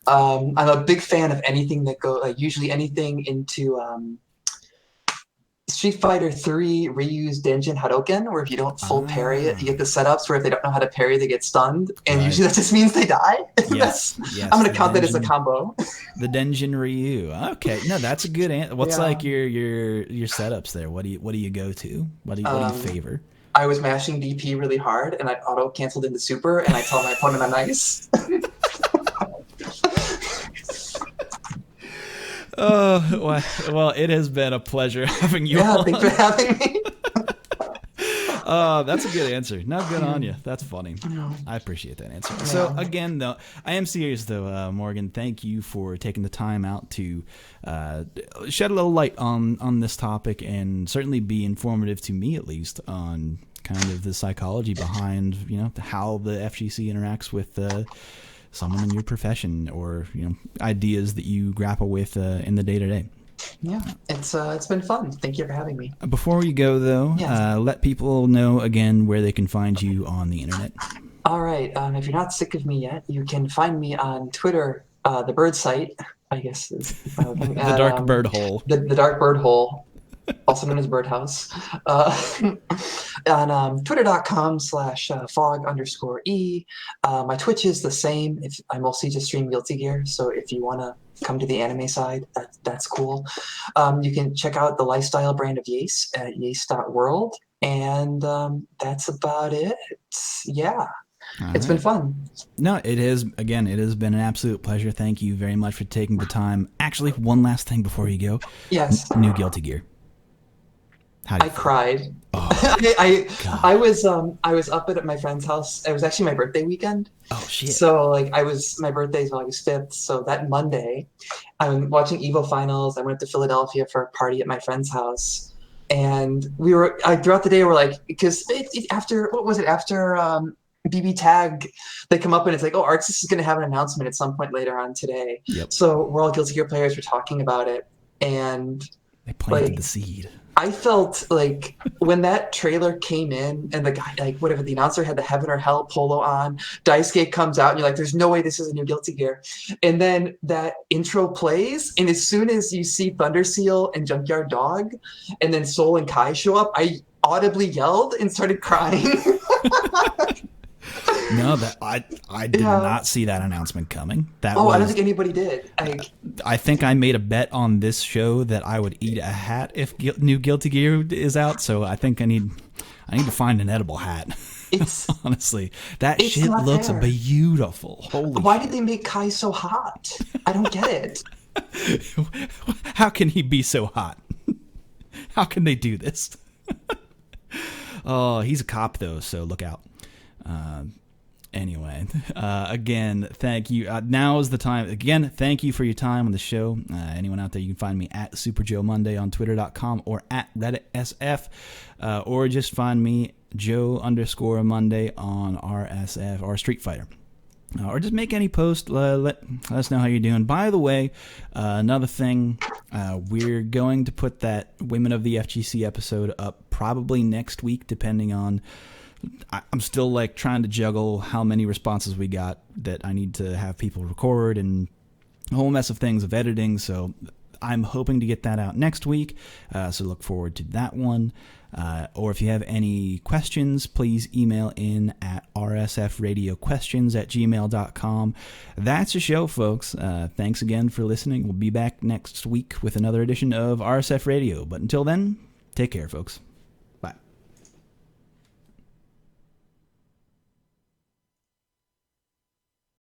I'm a big fan of anything that usually anything into Street Fighter 3 reused Denjin Hadoken, where if you don't full parry it, you get the setups where if they don't know how to parry, they get stunned, and usually that just means they die. Yes, I'm going to count that as a combo. The Denjin Ryu. Okay, no, that's a good answer. What's like your setups there? What do you go to? What do you favor? I was mashing DP really hard, and I auto canceled into super, and I tell my opponent I'm nice. Oh, well, it has been a pleasure having you on. Thanks for having me. That's a good answer. Not good on you. That's funny. I appreciate that answer. So again, though, I am serious, though, Morgan. Thank you for taking the time out to shed a little light on this topic, and certainly be informative to me, at least, on kind of the psychology behind how the FGC interacts with someone in your profession, or ideas that you grapple with in the day-to-day. Yeah, it's been fun. Thank you for having me. Before we go, though, let people know again where they can find you on the internet. All right. If you're not sick of me yet, you can find me on Twitter, the bird site, I guess. The dark bird hole. The dark bird hole, also known as Birdhouse. On twitter.com/fog_e. My Twitch is the same. I mostly just stream Guilty Gear, so if you want to come to the anime side, that's cool. You can check out the lifestyle brand of YASE at yase.world, and that's about it. Yeah. It's been fun. No, it has been an absolute pleasure. Thank you very much for taking the time. Actually, one last thing before you go. Yes. New Guilty Gear. I cried. Oh, I was up at my friend's house. It was actually my birthday weekend. Oh shit. So my birthday is August 5th. So that Monday, I'm watching Evo finals. I went to Philadelphia for a party at my friend's house, and we were throughout the day we're like, because after BB Tag, they come up and it's like, oh, Arxis is going to have an announcement at some point later on today. Yep. So we're all Guilty Gear players. We're talking about it, and they planted the seed. I felt like when that trailer came in and the guy, the announcer had the Heaven or Hell polo on, Daisuke comes out and you're like, there's no way this is a new Guilty Gear. And then that intro plays, and as soon as you see Thunderseal and Junkyard Dog, and then Soul and Kai show up, I audibly yelled and started crying. No, that I did not see that announcement coming. That I don't think anybody did. I think I made a bet on this show that I would eat a hat if new Guilty Gear is out. So I think I need to find an edible hat. It's honestly, that shit looks beautiful. Holy Why shit. did they make Kai so hot? I don't get it. How can he be so hot? How can they do this? Oh, he's a cop though, so look out. Anyway, again, thank you. Now is the time. Again, thank you for your time on the show. Anyone out there, you can find me at Super Joe Monday on Twitter.com or at Reddit SF, or just find me Joe_Monday on RSF or Street Fighter. Or just make any post. Let us know how you're doing. By the way, another thing, we're going to put that Women of the FGC episode up probably next week, depending on. I'm still like trying to juggle how many responses we got that I need to have people record and a whole mess of things of editing. So I'm hoping to get that out next week. So look forward to that one. Or if you have any questions, please email in at rsfradioquestions@gmail.com. That's the show, folks. Thanks again for listening. We'll be back next week with another edition of RSF Radio. But until then, take care, folks.